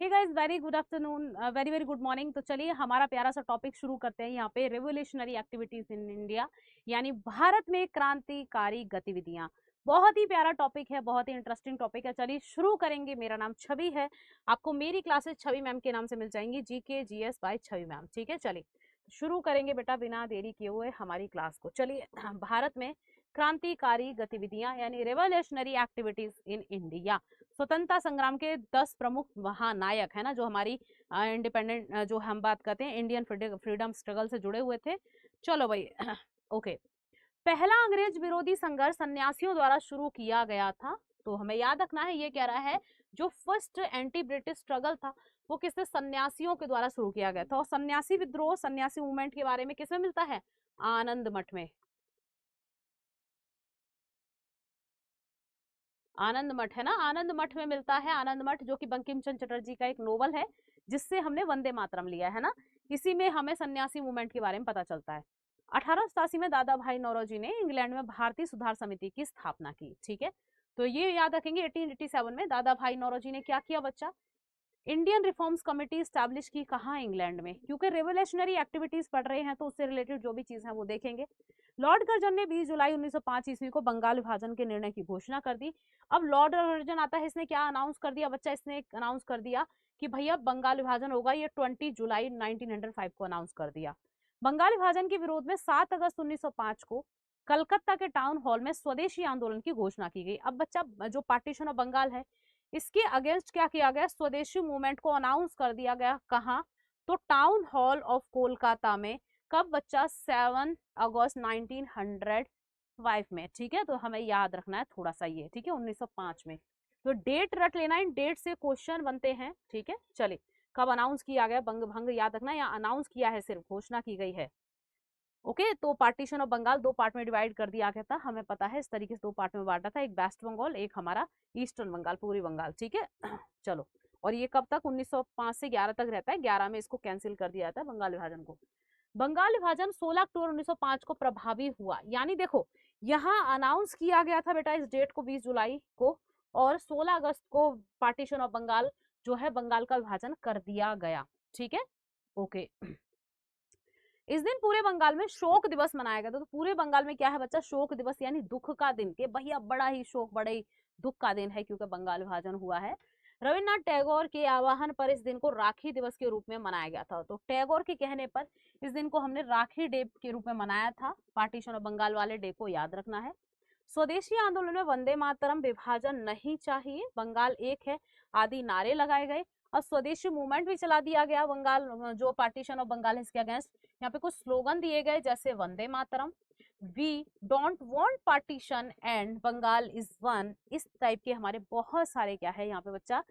हे guys, very good afternoon, very very good morning. तो चलिए हमारा प्यारा सा टॉपिक शुरू करते हैं यहाँ पे, रेवोल्यूशनरी एक्टिविटीज इन इंडिया, यानी भारत में क्रांतिकारी गतिविधियां। बहुत ही प्यारा टॉपिक है, बहुत ही इंटरेस्टिंग टॉपिक है। चलिए शुरू करेंगे। मेरा नाम छवि है, आपको मेरी क्लासेस छवि मैम के नाम से मिल जाएंगी, जीके जीएस बाय छवि मैम। ठीक है, चलिए शुरू करेंगे बेटा बिना देरी किए हुए हमारी क्लास को। चलिए, भारत में क्रांतिकारी गतिविधियां यानी रेवोल्यूशनरी एक्टिविटीज इन इंडिया। स्वतंत्रता संग्राम के 10 प्रमुख महानायक है ना, जो हमारी इंडिपेंडेंट जो हम बात करते हैं इंडियन फ्रीडम स्ट्रगल से जुड़े हुए थे। चलो भाई ओके। पहला अंग्रेज विरोधी संघर्ष सन्यासियों द्वारा शुरू किया गया था। तो हमें याद रखना है, ये कह रहा है जो फर्स्ट एंटी ब्रिटिश स्ट्रगल था वो किससे, सन्यासियों के द्वारा शुरू किया गया था। और सन्यासी विद्रोह, सन्यासी मूवमेंट के बारे में किसमें मिलता है, आनंद मठ में। आनंद मठ है ना, आनंद मठ में मिलता है। आनंद मठ जो कि बंकिम चंद्र चटर्जी का एक नोवेल है, जिससे हमने वंदे मातरम लिया है ना, इसी में हमें सन्यासी मूवमेंट के बारे में पता चलता है। 1887 में दादा भाई नौरोजी ने इंग्लैंड में भारतीय सुधार समिति की स्थापना की। ठीक है, तो ये याद रखेंगे। 1887 में दादा भाई नौरोजी ने क्या किया बच्चा, इंडियन रिफॉर्म्स कमेटी स्टैब्लिश की। कहाँ, इंग्लैंड में, क्योंकि रेवोल्यूशनरी एक्टिविटीज पढ़ रहे हैं तो उससे रिलेटेड जो भी चीज है वो देखेंगे। लॉर्ड कर्जन ने 20 जुलाई 1905 ईस्वी को बंगाल विभाजन के निर्णय की घोषणा कर दी। अब लॉर्ड कर्जन आता है, इसने क्या अनाउंस कर दिया बच्चा, इसने अनाउंस कर दिया कि भैया बंगाल विभाजन होगा। ये 20 जुलाई 1905 को अनाउंस कर दिया। बंगाल विभाजन के विरोध में 7 अगस्त 1905 को कलकत्ता के टाउन हॉल में स्वदेशी आंदोलन की घोषणा की गई। अब बच्चा, जो पार्टीशन ऑफ बंगाल है इसके अगेंस्ट क्या किया गया, स्वदेशी मूवमेंट को अनाउंस कर दिया गया। कहाँ, तो टाउन हॉल ऑफ कोलकाता में। कब बच्चा, 7 अगस्त 1905 में। ठीक है, तो हमें याद रखना है थोड़ा सा ये। ठीक है, 1905 में। तो डेट रट लेना, इन डेट से क्वेश्चन बनते हैं। ठीक है, चलिए कब अनाउंस किया गया, बंग भंग याद रखना, या अनाउंस किया है, सिर्फ घोषणा की गई है। ओके, तो पार्टीशन ऑफ बंगाल 2 पार्ट में डिवाइड कर दिया गया था, हमें पता है, इस तरीके से 2 पार्ट में बांटा था, एक वेस्ट बंगाल, एक हमारा ईस्टर्न बंगाल, पूरी बंगाल। ठीक है चलो, और ये कब तक, 1905 से 11 तक रहता है, 11 में इसको कैंसिल कर दिया जाता है बंगाल विभाजन को। बंगाल विभाजन 16 अक्टूबर 1905 को प्रभावी हुआ। यानी देखो, यहाँ अनाउंस किया गया था बेटा इस डेट को 20 जुलाई को, और 16 अगस्त को पार्टीशन ऑफ बंगाल जो है, बंगाल का विभाजन कर दिया गया। ठीक है, ओके। इस दिन पूरे बंगाल में शोक दिवस मनाया गया था। तो पूरे बंगाल में क्या है बच्चा, शोक दिवस, यानी दुख का दिन, के भैया बड़ा ही शोक, बड़ा ही दुख का दिन है, क्योंकि बंगाल विभाजन हुआ है। रविन्द्रनाथ टैगोर के आह्वान पर इस दिन को राखी दिवस के रूप में मनाया गया था। तो टैगोर के कहने पर इस दिन को हमने राखी डे के रूप में मनाया था। पार्टीशन ऑफ बंगाल वाले डे को याद रखना है। स्वदेशी आंदोलन में वंदे मातरम, विभाजन नहीं चाहिए, बंगाल एक है आदि नारे लगाए गए। और स्वदेशी मूवमेंट भी चला दिया गया बंगाल, जो पार्टीशन ऑफ बंगाल है इसके अगेंस्ट। यहाँ पे कुछ स्लोगन दिए गए, जैसे Vande Mataram, we don't want partition and Bengal is one, इस टाइप के हमारे बहुत सारे क्या है यहाँ पे बच्चा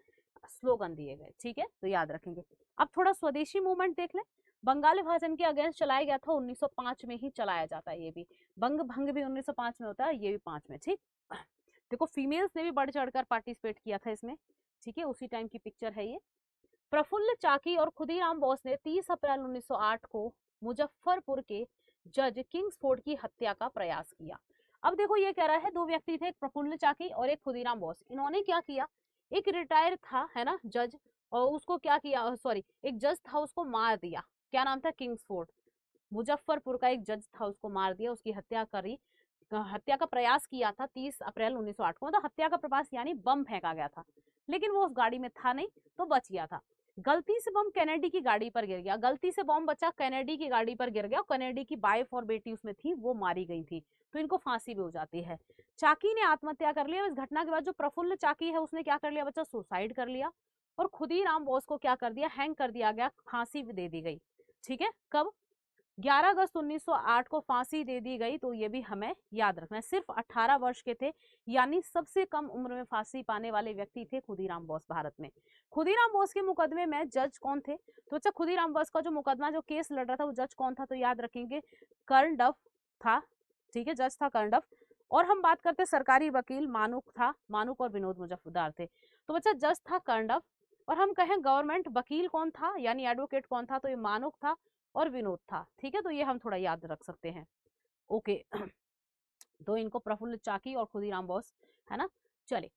स्लोगन दिए गए। ठीक है, तो याद रखेंगे। अब थोड़ा स्वदेशी मूवमेंट देख ले। बंगाल विभाजन के अगेंस्ट चलाया गया था, 1905 में ही चलाया जाता है। ये भी बंग भंग भी 1905 में होता है, ये भी 5 में। ठीक, देखो फीमेल्स ने भी बढ़ चढ़कर पार्टिसिपेट किया था इसमें। ठीक है, उसी टाइम की पिक्चर है ये। प्रफुल्ल चाकी और खुदीराम बोस ने 30 अप्रैल 1908 को मुजफ्फरपुर के जज किंग्सफोर्ड की हत्या का प्रयास किया। अब देखो, ये कह रहा है 2 व्यक्ति थे, एक प्रफुल्ल चाकी और एक खुदीराम बोस। इन्होंने क्या किया, एक रिटायर था है ना जज, और उसको क्या किया, सॉरी एक जज था, उसको मार दिया। क्या नाम था, किंग्सफोर्ड, मुजफ्फरपुर का एक जज था, उसको मार दिया, उसकी हत्या करी। हत्या का प्रयास किया था 30 अप्रैल 1908 को। मतलब हत्या का प्रयास यानी बम फेंका गया था, लेकिन वो उस गाड़ी में था नहीं, तो बच गया था। गलती से बम कैनेडी की गाड़ी पर गिर गया, गलती से बम बच्चा कैनेडी की गाड़ी पर गिर गया, कैनेडी की वाइफ और बेटी उसमें थी, वो मारी गई थी, तो इनको फांसी भी हो जाती है। चाकी ने आत्महत्या कर लिया। इस घटना के बाद जो प्रफुल्ल चाकी है उसने क्या कर लिया बच्चा, सुसाइड कर लिया। और खुदीराम बोस को क्या कर दिया, हैंग कर दिया गया, फांसी भी दे दी गई। ठीक है, कब, 11 अगस्त 1908 को फांसी दे दी गई। तो ये भी हमें याद रखना है। सिर्फ 18 वर्ष के थे, यानी सबसे कम उम्र में फांसी पाने वाले व्यक्ति थे खुदीराम बोस भारत में। खुदीराम बोस के मुकदमे में जज कौन थे, तो अच्छा खुदीराम बोस का जो मुकदमा, जो केस लड़ रहा था, वो जज कौन था, तो याद रखेंगे कर्णडफ था। ठीक है, जज था कर्णडफ। और हम बात करते सरकारी वकील, मानुक था, मानुक और विनोद मुजफ्फरदार थे। तो बच्चा जज था कर्णडफ, और हम कहें गवर्नमेंट वकील कौन था, यानी एडवोकेट कौन था, तो ये मानुक था और विनोद था। ठीक है, तो ये हम थोड़ा याद रख सकते हैं। ओके तो इनको प्रफुल्ल चाकी और खुदीराम बोस है ना। चले,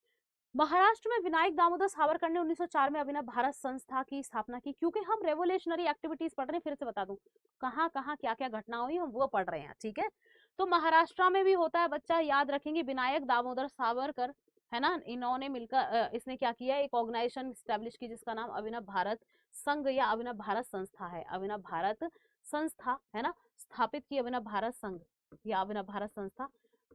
महाराष्ट्र में विनायक दामोदर सावरकर ने 1904 में अभिनव भारत संस्था की स्थापना की। क्योंकि हम रेवोल्यूशनरी एक्टिविटीज पढ़ रहे हैं, फिर से बता दूं कहाँ कहाँ क्या क्या घटना हुई हम वो पढ़ रहे हैं, ठीक है। तो महाराष्ट्र में भी होता है बच्चा, याद रखेंगे, विनायक दामोदर सावरकर, है ना, इन्होंने मिलकर इसने क्या किया, एक ऑर्गेनाइजेशन स्टैब्लिश की जिसका नाम अभिनव भारत संघ या अभिनव भारत संस्था है। अभिनव भारत संस्था, है ना, स्थापित की अभिनव भारत संघ या अभिनव भारत संस्था।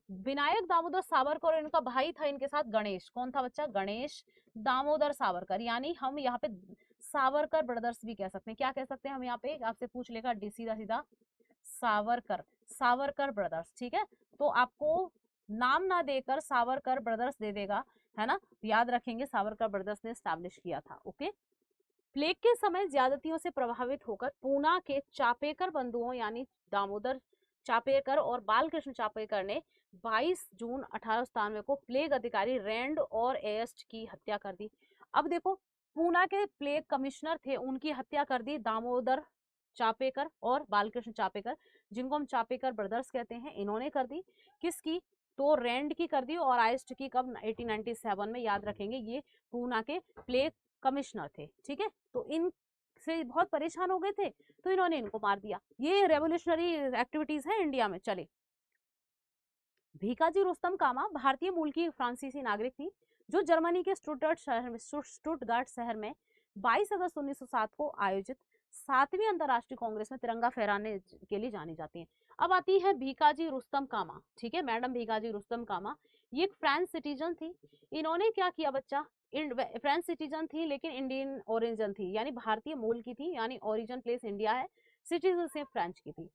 विनायक दामोदर सावरकर और इनका भाई था इनके साथ गणेश, कौन था बच्चा, गणेश दामोदर सावरकर, यानी हम यहाँ पे सावरकर ब्रदर्स भी कह सकते हैं। क्या कह सकते हैं हम यहाँ पे, आपसे पूछ लेगा सीधा सीधा, सावरकर, सावरकर ब्रदर्स, ठीक है। तो आपको नाम ना देकर सावरकर ब्रदर्स दे देगा, है ना, याद रखेंगे सावरकर ब्रदर्स ने स्टैब्लिश किया था। ओके। प्लेग के समय ज्यादतियों से प्रभावित होकर पूना के चापेकर बंधुओं यानी दामोदर चापेकर और बालकृष्ण चापेकर ने 22 जून 1897 को प्लेग अधिकारी रैंड और एस्ट की हत्या कर दी। अब देखो, पूना के प्लेग कमिश्नर थे, उनकी हत्या कर दी दामोदर चापेकर और बालकृष्ण चापेकर, जिनको हम चापेकर ब्रदर्स कहते हैं, इन्होंने कर दी। किसकी, तो रैंड की कर दी, और आइस्ट की कब, 1897 में, याद रखेंगे ये पूना के प्लेग कमिश्नर थे, ठीक है। तो इन से बहुत परेशान हो गए थे तो इन्होंने इनको मार दिया। ये रेवोल्यूशनरी एक्टिविटीज है इंडिया में। चले, भीकाजी रुस्तम कामा भारतीय मूल की फ्रांसीसी नागरिक थी जो जर्मनी के स्टुटगार्ट शहर में 22 अगस्त 1907 को आयोजित 7वीं अंतरराष्ट्रीय कांग्रेस में तिरंगा फहराने के लिए जानी जाती हैं। अब आती है भीकाजी रुस्तम कामा, ठीक है, मैडम भीकाजी रुस्तम कामा। ये एक फ्रेंच सिटीजन थी। इन्होंने क्या किया बच्चा, फ्रेंच सिटीजन थी लेकिन इंडियन ओरिजिन थी, यानी भारतीय मूल की थी, यानी ओरिजिन प्लेस इंडिया है, सिटीजनशिप फ्रेंच की थी।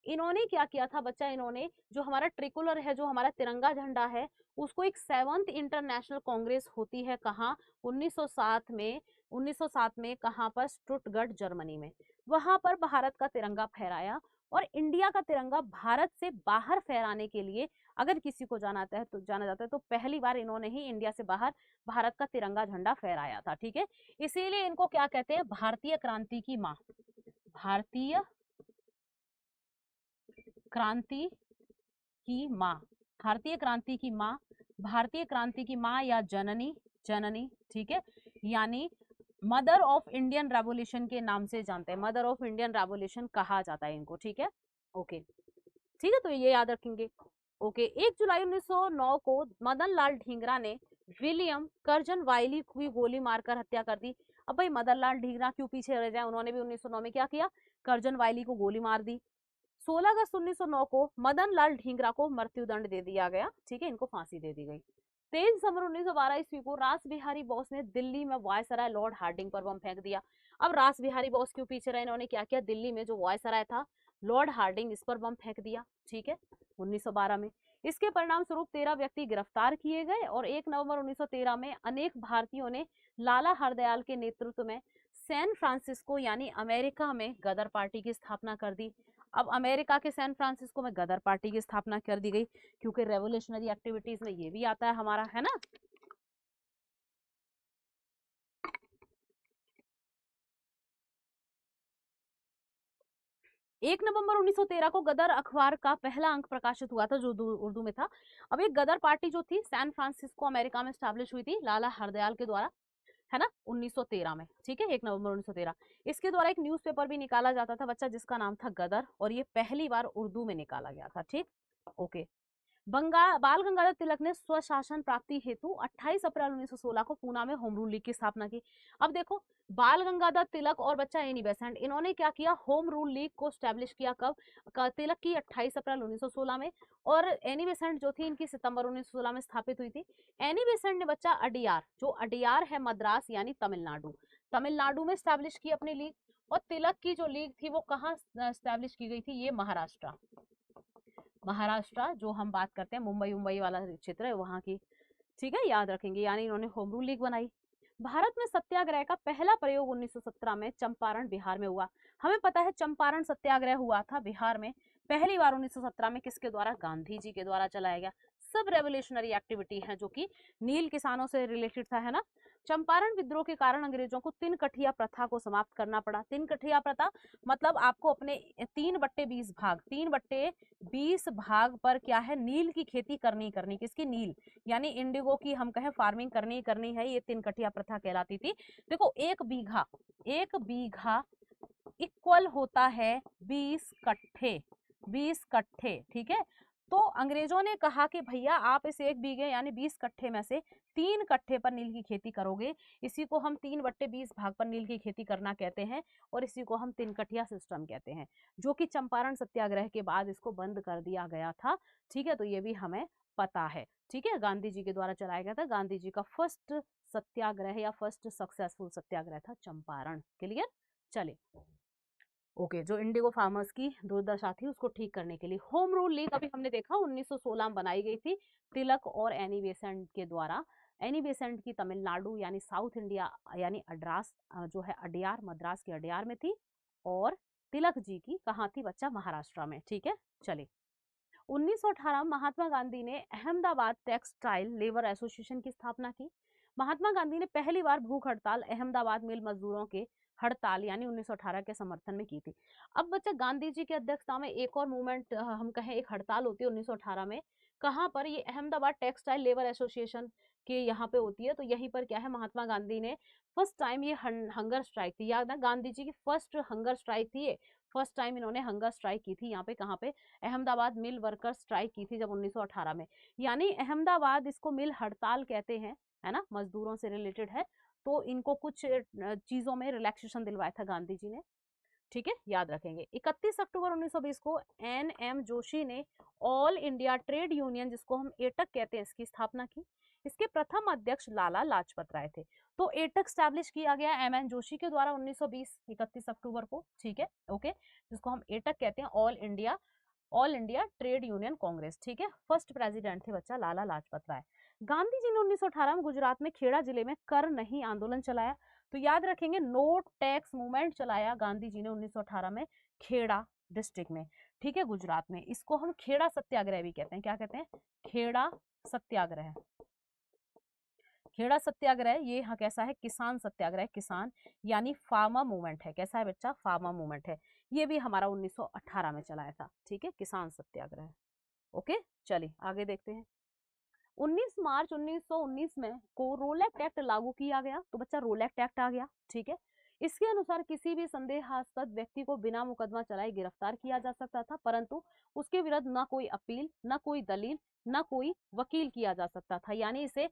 इन्होंने क्या किया था बच्चा, इन्होंने जो हमारा ट्रिकुलर है, जो हमारा तिरंगा झंडा है, उसको एक 7th इंटरनेशनल कांग्रेस होती है कहाँ, 1907 में कहाँ पर, स्टुटगर्ट जर्मनी में, वहां पर भारत का तिरंगा फहराया। और इंडिया का तिरंगा भारत से बाहर फहराने के लिए अगर किसी को जाना जाता है तो पहली बार इन्होंने ही इंडिया से बाहर भारत का तिरंगा झंडा फहराया था, ठीक है। इसीलिए इनको क्या कहते हैं, भारतीय क्रांति की माँ, भारतीय क्रांति की माँ, भारतीय क्रांति की माँ, भारतीय क्रांति की माँ या जननी, जननी, ठीक है, यानी मदर ऑफ इंडियन रेवोल्यूशन के नाम से जानते हैं, मदर ऑफ इंडियन रेवोल्यूशन कहा जाता है इनको, ठीक है। ओके, ठीक है, तो ये याद रखेंगे। ओके, 1 जुलाई 1909 को मदन लाल ढींगरा ने विलियम कर्जन वाइली की गोली मारकर हत्या कर दी। अब भाई मदन लाल ढींगरा क्यों पीछे रह जाए, उन्होंने भी 1909 में क्या किया, कर्जन वाइली को गोली मार दी। 16 अगस्त 1909 को मदन लाल ढींगरा को मृत्युदंड दे दिया गया, ठीक है, इनको फांसी दे दी गई। 23 दिसंबर 1912 ईस्वी को रास बिहारी बोस ने दिल्ली में वायसराय लॉर्ड हार्डिंग पर बम फेंक दिया। अब रास बिहारी बोस क्यों पीछे रहे, इन्होंने क्या किया, दिल्ली में जो वायसराय था लॉर्ड हार्डिंग, इस पर बम फेंक दिया, ठीक है, 1912 में। इसके परिणाम स्वरूप 13 व्यक्ति गिरफ्तार किए गए और 1 नवंबर 1913 में अनेक भारतीयों ने लाला हरदयाल के नेतृत्व में सैन फ्रांसिस्को यानी अमेरिका में गदर पार्टी की स्थापना कर दी। अब अमेरिका के सैन फ्रांसिस्को में गदर पार्टी की स्थापना कर दी गई, क्योंकि रेवोल्यूशनरी एक्टिविटीज में ये भी आता है हमारा, है ना। 1 नवंबर 1913 को गदर अखबार का पहला अंक प्रकाशित हुआ था जो उर्दू में था। अब एक गदर पार्टी जो थी सैन फ्रांसिस्को अमेरिका में स्टैब्लिश हुई थी लाला हरदयाल के द्वारा, है ना, 1913 में, ठीक है, 1 नवंबर 1913। इसके द्वारा एक न्यूज़पेपर भी निकाला जाता था बच्चा जिसका नाम था गदर, और ये पहली बार उर्दू में निकाला गया था, ठीक। ओके, बाल गंगाधर तिलक ने स्वशासन प्राप्ति हेतु 28 अप्रैल 1916 को पूना में होम रूल लीग की स्थापना की। अब देखो, बाल गंगाधर तिलक और बच्चा एनी बेसेंट, इन्होंने क्या किया, होम रूल लीग को स्टैब्लिश किया कब, तिलक की 28 अप्रैल 1916 में, और एनी बेसेंट जो थी इनकी सितंबर 1916 में स्थापित हुई थी। एनी बेसेंट ने बच्चा अडियार, जो अडियार है मद्रास यानी तमिलनाडु, तमिलनाडु में स्टैब्लिश की अपनी लीग, और तिलक की जो लीग थी वो कहाँ स्टैब्लिश की गई थी, ये महाराष्ट्र, महाराष्ट्र जो हम बात करते हैं मुंबई वाला क्षेत्र है वहां की, ठीक है, याद रखेंगे, यानी इन्होंने होम रूल लीग बनाई। भारत में सत्याग्रह का पहला प्रयोग 1917 में चंपारण बिहार में हुआ। हमें पता है चंपारण सत्याग्रह हुआ था बिहार में पहली बार 1917 में, किसके द्वारा, गांधी जी के द्वारा चलाया गया। सब रेवोल्यूशनरी एक्टिविटी है जो कि नील किसानों से रिलेटेड था, है ना। चंपारण विद्रोह के कारण अंग्रेजों को तिनकठिया प्रथा को समाप्त करना पड़ा। तिनकठिया प्रथा मतलब आपको अपने 3/20 भाग पर क्या है, नील की खेती करनी, किसकी, नील यानी इंडिगो की हम कहें फार्मिंग करनी है, ये तिनकठिया प्रथा कहलाती थी। देखो एक बीघा इक्वल होता है 20 कट्ठे, ठीक है। तो अंग्रेजों ने कहा कि भैया आप इस 1 बीघे यानी 20 कट्ठे में से 3 कट्ठे पर नील की खेती करोगे, इसी को हम 3/20 भाग पर नील की खेती करना कहते हैं और इसी को हम तिनकठिया सिस्टम कहते हैं, जो कि चंपारण सत्याग्रह के बाद इसको बंद कर दिया गया था, ठीक है। तो ये भी हमें पता है, ठीक है। गांधी जी के द्वारा चलाया गया था, गांधी जी का फर्स्ट सत्याग्रह या फर्स्ट सक्सेसफुल सत्याग्रह था चंपारण। क्लियर, चले ओके। जो इंडिगो फार्मर्स की दुर्दशा थी उसको ठीक करने के लिए होम रूल लीग अभी हमने देखा 1916 में बनाई गई थी तिलक और एनी बेसेंट के द्वारा। एनी बेसेंट की तमिलनाडु यानी साउथ इंडिया यानी अड्रास जो है अडियार, मद्रास के अडियार में थी, और तिलक जी की कहाँ थी बच्चा, महाराष्ट्र में, ठीक है। चलिए 1918 महात्मा गांधी ने अहमदाबाद टेक्सटाइल लेबर एसोसिएशन की स्थापना की। महात्मा गांधी ने पहली बार भूख हड़ताल अहमदाबाद मिल मजदूरों के हड़ताल यानी 1918 के समर्थन में की थी। अब बच्चा गांधी जी की अध्यक्षता में एक और मूवमेंट हम कहें एक हड़ताल होती है 1918 में, कहाँ पर, ये अहमदाबाद टेक्सटाइल लेबर एसोसिएशन के यहाँ पे होती है। तो यहीं पर क्या है, महात्मा गांधी ने फर्स्ट टाइम ये हंगर स्ट्राइक थी, याद है गांधी जी की फर्स्ट हंगर स्ट्राइक थी ये, फर्स्ट टाइम इन्होंने हंगर स्ट्राइक की थी यहाँ पे, कहाँ पे, अहमदाबाद मिल वर्कर्स स्ट्राइक की थी जब 1918 में, यानी अहमदाबाद इसको मिल हड़ताल कहते हैं, है ना, मजदूरों से रिलेटेड है। तो इनको कुछ चीजों में रिलैक्सेशन दिलवाया था गांधी जी ने, ठीक है, याद रखेंगे। 31 अक्टूबर 1920 को एन.एम. जोशी ने ऑल इंडिया ट्रेड यूनियन, जिसको हम एटक कहते हैं, इसकी स्थापना की। इसके प्रथम अध्यक्ष लाला लाजपत राय थे। तो एटक स्टैब्लिश किया गया एम.एन. जोशी के द्वारा 1920 31 अक्टूबर को, ठीक है, ओके, जिसको हम एटक कहते हैं, all India trade union Congress, ठीक है। फर्स्ट प्रेसिडेंट थे बच्चा लाला लाजपत राय। गांधी जी ने 1918 में गुजरात में खेड़ा जिले में कर नहीं आंदोलन चलाया। तो याद रखेंगे नो टैक्स मूवमेंट चलाया गांधी जी ने 1918 में खेड़ा डिस्ट्रिक्ट में, ठीक है, गुजरात में। इसको हम खेड़ा सत्याग्रह भी कहते हैं, क्या कहते हैं, खेड़ा सत्याग्रह। खेड़ा सत्याग्रह ये हाँ कैसा है, किसान सत्याग्रह, किसान यानी फार्मर मूवमेंट है, कैसा है बच्चा, फार्मर मूवमेंट है। ये भी हमारा 1918 में चलाया था, ठीक है, किसान सत्याग्रह। ओके, चलिए आगे देखते हैं। 19 मार्च 1919 में को रोलैक्ट एक्ट लागू किया गया। तो बच्चा रोलैक्ट एक्ट आ गया, ठीक है। इसके अनुसार किसी भी संदेहास्पद व्यक्ति को बिना मुकदमा चलाए गिरफ्तार किया जा सकता था, परंतु उसके विरुद्ध ना कोई अपील, ना कोई दलील, ना कोई वकील किया जा सकता था। यानी इसे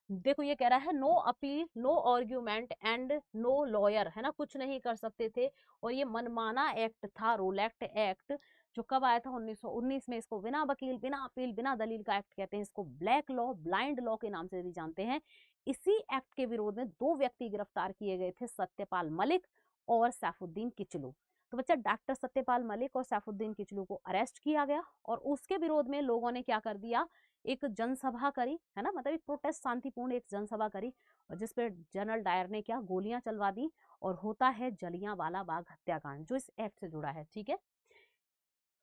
देखो ये कह रहा है no appeal, no argument and no lawyer, है ना, कुछ नहीं कर सकते थे। और ये मनमाना एक्ट था, रोलैक्ट एक्ट, जो कब आया था 1919 में। इसको बिना वकील, बिना अपील, बिना दलील का एक्ट कहते हैं। इसको ब्लैक लॉ, ब्लाइंड लॉ के नाम से भी जानते हैं। इसी एक्ट के विरोध में 2 व्यक्ति गिरफ्तार किए गए थे, सत्यपाल मलिक और सैफुद्दीन किचलू। तो बच्चा डॉक्टर सत्यपाल मलिक और सैफुद्दीन किचलू को अरेस्ट किया गया और उसके विरोध में लोगों ने क्या कर दिया, एक जनसभा करी, है ना, मतलब एक प्रोटेस्ट, शांतिपूर्ण एक जनसभा करी, और जिसपे जनरल डायर ने क्या, गोलियां चलवा दी। और होता है जलियांवाला बाग हत्याकांड, जो इस एक्ट से जुड़ा है, ठीक है।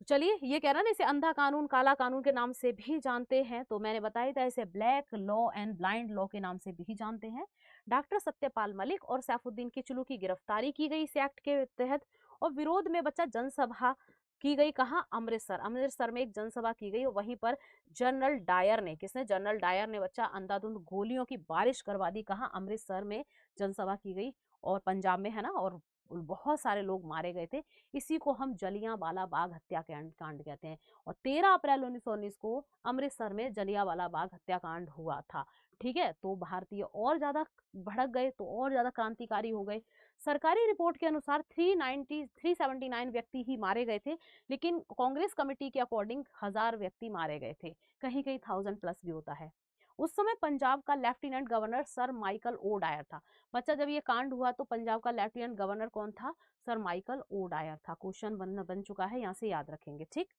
चलिए ये कह रहा है ना, इसे अंधा कानून, काला कानून के नाम से भी जानते हैं। तो मैंने बताया था इसे black law and blind law के नाम से भी जानते हैं। डॉक्टर सत्यपाल मलिक और सैफुद्दीन किचलू की गिरफ्तारी की गई इस एक्ट के तहत, और विरोध में बच्चा जनसभा की गई, कहाँ, अमृतसर में एक जनसभा की गई। और वहीं पर जनरल डायर ने, किसने, जनरल डायर ने बच्चा अंधाधुंध गोलियों की बारिश करवा दी, कहाँ, अमृतसर में जनसभा की गई, और पंजाब में, है ना, और बहुत सारे लोग मारे गए थे। इसी को हम जलियांवाला बाग हत्याकांड कहते हैं। और 13 अप्रैल 1919 को अमृतसर में जलियांवाला बाग हत्याकांड हुआ था, ठीक है। तो भारतीय और ज्यादा भड़क गए, तो और ज्यादा क्रांतिकारी हो गए। सरकारी रिपोर्ट के अनुसार 379 व्यक्ति ही मारे गए थे, लेकिन कांग्रेस कमेटी के अकॉर्डिंग 1000 व्यक्ति मारे गए थे, कहीं कहीं 1000 प्लस भी होता है। उस समय पंजाब का lieutenant governor sir Michael O'Dwyer था। बच्चा जब ये कांड हुआ तो पंजाब का लेफ्टिनेंट गवर्नर कौन था, सर माइकल ओ डायर था। क्वेश्चन बन चुका है, यहाँ से याद रखेंगे, ठीक।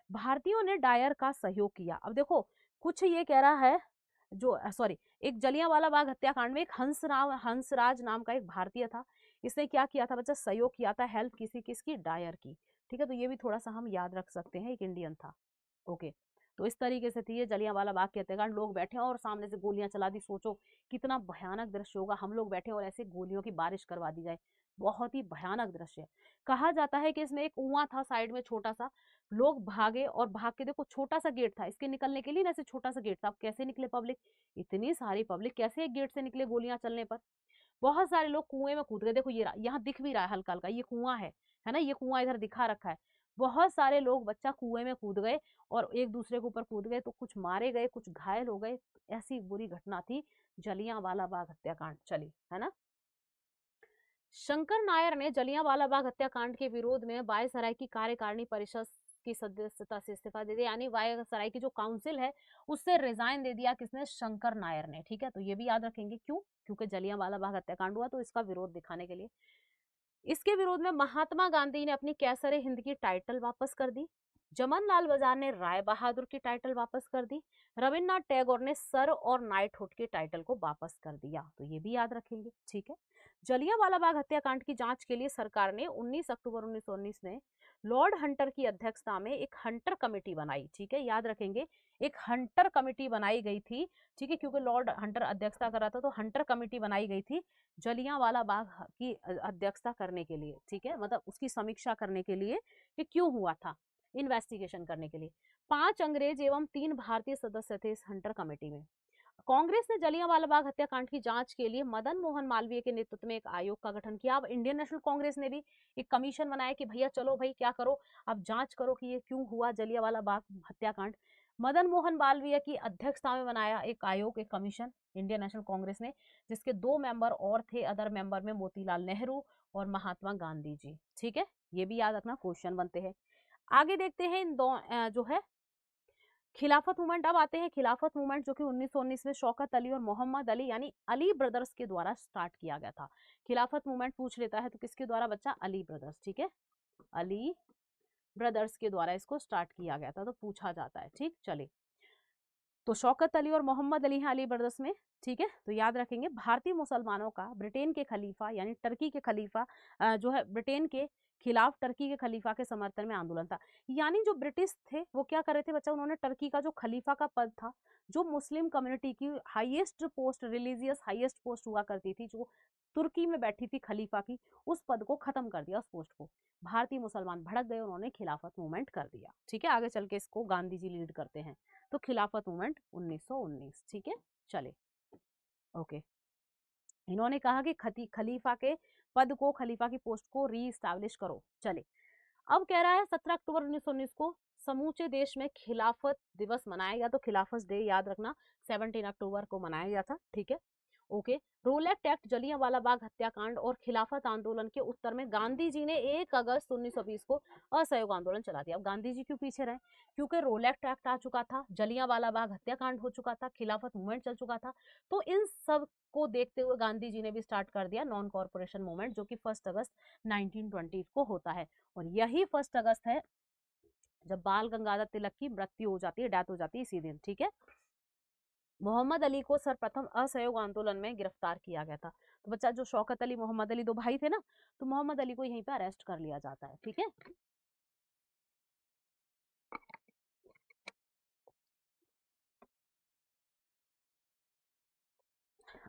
भारतीयों ने डायर का सहयोग किया। अब देखो कुछ ये कह रहा है, जो सॉरी, एक जलियांवाला बाग हत्याकांड में एक हंसराज नाम का एक भारतीय था। इसने क्या किया था बच्चा, सहयोग किया था, हेल्प किसी किसकी, डायर की, ठीक है। तो ये भी थोड़ा सा हम याद रख सकते हैं, एक इंडियन था, ओके। तो इस तरीके से थी ये जलियांवाला बाग के हत्याकांड। लोग बैठे और सामने से गोलियां चला दी। सोचो कितना भयानक दृश्य होगा, हम लोग बैठे और ऐसे गोलियों की बारिश करवा दी जाए। बहुत ही भयानक दृश्य। कहा जाता है कि इसमें एक कुआं था साइड में छोटा सा, लोग भागे और भाग के, देखो छोटा सा गेट था इसके निकलने के लिए ना, ऐसे छोटा सा गेट था। अब कैसे निकले पब्लिक, इतनी सारी पब्लिक कैसे एक गेट से निकले गोलियां चलने पर। बहुत सारे लोग कुएं में कूद गए। देखो ये यहाँ दिख भी रहा है हल्का हल्का, ये कुआं है ना, ये कुआं इधर दिखा रखा है। बहुत सारे लोग बच्चा कुएं में कूद गए और एक दूसरे के ऊपर कूद गए, तो कुछ मारे गए, कुछ घायल हो गए। ऐसी बुरी घटना थी जलियांवाला बाग हत्याकांड चली, है ना। शंकर नायर ने जलियांवाला बाग हत्याकांड के विरोध में वायसराय की कार्यकारिणी परिषद की सदस्यता से इस्तीफा दे दिया, यानी वायसराय की जो काउंसिल है उससे रिजाइन दे दिया। किसने? शंकर नायर ने। ठीक है, तो ये भी याद रखेंगे। क्यों? क्योंकि जलियांवाला बाग हत्याकांड हुआ, तो इसका विरोध दिखाने के लिए। इसके विरोध में महात्मा गांधी ने अपनी कैसरे हिंद की टाइटल वापस कर दी। जमनलाल बजार ने राय बहादुर की टाइटल वापस कर दी। रविन्द्रनाथ टैगोर ने सर और नाइटहुड के टाइटल को वापस कर दिया। तो ये भी याद रखेंगे। ठीक है, जलियांवाला बाग हत्याकांड की जांच के लिए सरकार ने 19 अक्टूबर 1919 में लॉर्ड हंटर की अध्यक्षता में एक हंटर कमेटी बनाई। ठीक है, याद रखेंगे, एक हंटर कमेटी बनाई गई थी। ठीक है, क्योंकि लॉर्ड हंटर अध्यक्षता कर रहा था, तो हंटर कमेटी बनाई गई थी जलियांवाला बाग की अध्यक्षता करने के लिए। ठीक है, मतलब उसकी समीक्षा करने के लिए कि क्यों हुआ था, इन्वेस्टिगेशन करने के लिए। 5 अंग्रेज एवं 3 भारतीय सदस्य थे इस हंटर कमेटी में। कांग्रेस ने जलियांवाला बाग हत्याकांड की जांच के लिए मदन मोहन मालवीय के नेतृत्व में एक आयोग का गठन किया। अब इंडियन नेशनल कांग्रेस ने भी एक कमीशन बनाया कि भैया चलो भाई क्या करो, अब जांच करो कि ये क्यों हुआ जलियांवाला बाग हत्याकांड। मदन मोहन मालवीय की अध्यक्षता में बनाया एक आयोग, एक कमीशन इंडियन नेशनल कांग्रेस ने, जिसके 2 मेंबर और थे। अदर मेंबर में मोतीलाल नेहरू और महात्मा गांधी जी। ठीक है, ये भी याद रखना, क्वेश्चन बनते हैं। आगे देखते हैं इन दो जो है खिलाफत मूवमेंट। अब आते हैं खिलाफत मूवमेंट, जो कि 1919 में शौकत अली और मोहम्मद अली यानी अली ब्रदर्स के द्वारा स्टार्ट किया गया था। खिलाफत मूवमेंट पूछ लेता है तो किसके द्वारा बच्चा? अली ब्रदर्स। ठीक है, अली ब्रदर्स के द्वारा इसको स्टार्ट किया गया था, तो पूछा जाता है। ठीक, चलिए, तो शौकत अली और मोहम्मद अली हैं अली ब्रदर्स में। ठीक है, तो याद रखेंगे भारतीय मुसलमानों का ब्रिटेन के खलीफा यानी टर्की के खलीफा जो है ब्रिटेन के खिलाफ टर्की के खलीफा के समर्थन में आंदोलन था। यानी जो ब्रिटिश थे वो क्या कर रहे थे बच्चा? उन्होंने टर्की का जो खलीफा का पद था, जो मुस्लिम कम्युनिटी की highest post, religious highest post हुआ करती थी, जो तुर्की में बैठी थी खलीफा की, उस पद को खत्म कर दिया, उस पोस्ट को। भारतीय मुसलमान भड़क गए, उन्होंने खिलाफत मूवमेंट कर दिया। ठीक है, आगे चल के इसको गांधी जी लीड करते हैं। तो खिलाफत मूवमेंट 1919। ठीक है, चले, ओके। इन्होंने कहा कि खलीफा के पद को, खलीफा की पोस्ट को री एस्टैब्लिश करो। चले, अब कह रहा है 17 अक्टूबर 1919 को समूचे देश में खिलाफत दिवस मनाया गया। तो खिलाफत डे याद रखना 17 अक्टूबर को मनाया गया था। ठीक है, ओके। रोलेक्ट एक्ट, जलियांवाला बाग हत्याकांड और खिलाफत आंदोलन के उत्तर में गांधी जी ने 1 अगस्त 1920 को असहयोग आंदोलन चला दिया। अब गांधी जी क्यों पीछे रहे? क्योंकि रोलेक्ट एक्ट आ चुका था, जलियांवाला बाग हत्याकांड हो चुका था, खिलाफत मूवमेंट चल चुका था। तो इन सब को देखते हुए गांधी जी ने भी स्टार्ट कर दिया नॉन कॉर्पोरेशन मूवमेंट, जो कि 1 अगस्त 1920 को होता है। और यही 1 अगस्त है जब बाल गंगाधर तिलक की मृत्यु हो जाती है, डेथ हो जाती है इसी दिन। ठीक है, मोहम्मद अली को सर्वप्रथम असहयोग आंदोलन में गिरफ्तार किया गया था। तो बच्चा जो शौकत अली मोहम्मद अली 2 भाई थे ना, तो मोहम्मद अली को यहीं पे अरेस्ट कर लिया जाता है। ठीक है,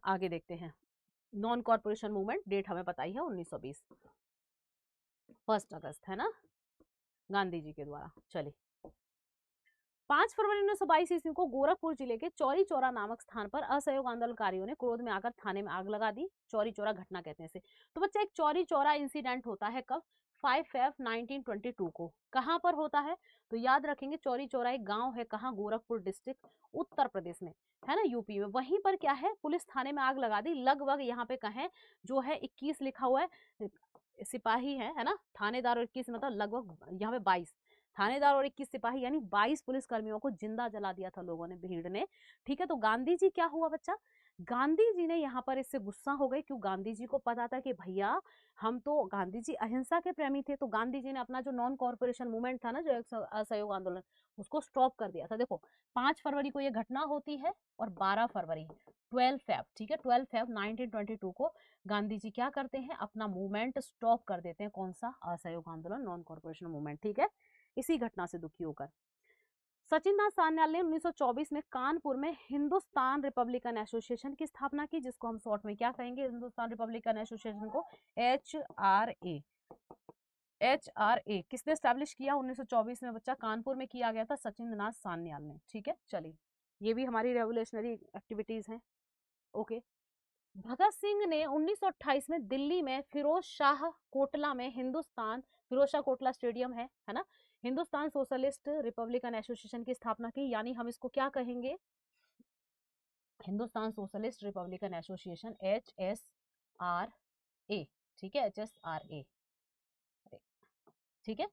आगे देखते हैं। नॉन कॉर्पोरेशन मूवमेंट, डेट हमें पता ही है 1920, 1 अगस्त, है ना, गांधी जी के द्वारा। चलिए, 5 फरवरी 1922 ईस्वी को गोरखपुर जिले के चौरी चौरा नामक स्थान पर असहयोग आंदोलनकारियों ने क्रोध में आकर थाने में आग लगा दी। चौरी चौरा घटना कहते हैं इसे। तो बच्चा एक चौरी चौरा इंसिडेंट होता है कब? 5 फेब 1922 को। कहां पर होता है? तो याद रखेंगे, चौरी चौरा एक गांव है, कहां? गोरखपुर डिस्ट्रिक्ट, उत्तर प्रदेश में, है ना, यूपी में। वहीं पर क्या है, पुलिस थाने में आग लगा दी। लगभग यहाँ पे कहें जो है 21 लिखा हुआ है, सिपाही है ना, थानेदार और 21 मतलब लगभग यहाँ पे 22 थानेदार और 21 सिपाही यानी 22 पुलिस कर्मियों को जिंदा जला दिया था लोगों ने, भीड़ ने। ठीक है, तो गांधी जी क्या हुआ बच्चा? गांधी जी ने यहाँ पर इससे गुस्सा हो गए। क्यों? गांधी जी को पता था कि भैया हम तो, गांधी जी अहिंसा के प्रेमी थे, तो गांधी जी ने अपना जो नॉन कॉर्पोरेशन मूवमेंट था ना, जो असहयोग आंदोलन, उसको स्टॉप कर दिया था। देखो 5 फरवरी को ये घटना होती है और 12 फरवरी 12 फेब, ठीक है, 12 फेब 1922 को गांधी जी क्या करते हैं? अपना मूवमेंट स्टॉप कर देते हैं। कौन सा? असहयोग आंदोलन, नॉन कॉर्पोरेशन मूवमेंट। ठीक है, इसी घटना से दुखी होकर सचिन दास सान्याल ने 1924 में कानपुर में हिंदुस्तान रिपब्लिकन एसोसिएशन की स्थापना की, जिसको हम शॉर्ट में क्या कहेंगे, हिंदुस्तान रिपब्लिकन एसोसिएशन को HRA। HRA किसने स्टैब्लिश किया 1924 में बच्चा, कानपुर में किया गया था सचिन दास सान्याल ने। ठीक है, चलिए ये भी हमारी रेवोल्यूशनरी एक्टिविटीज हैं। ओके, भगत सिंह ने 1928 में दिल्ली में फिरोज शाह कोटला में फिरोज शाह कोटला स्टेडियम है ना, हिंदुस्तान सोशलिस्ट रिपब्लिकन एसोसिएशन की स्थापना की, यानी हम इसको क्या कहेंगे, Hindustan socialist Republican association HSRA। ठीक है, HSRA, ठीक है,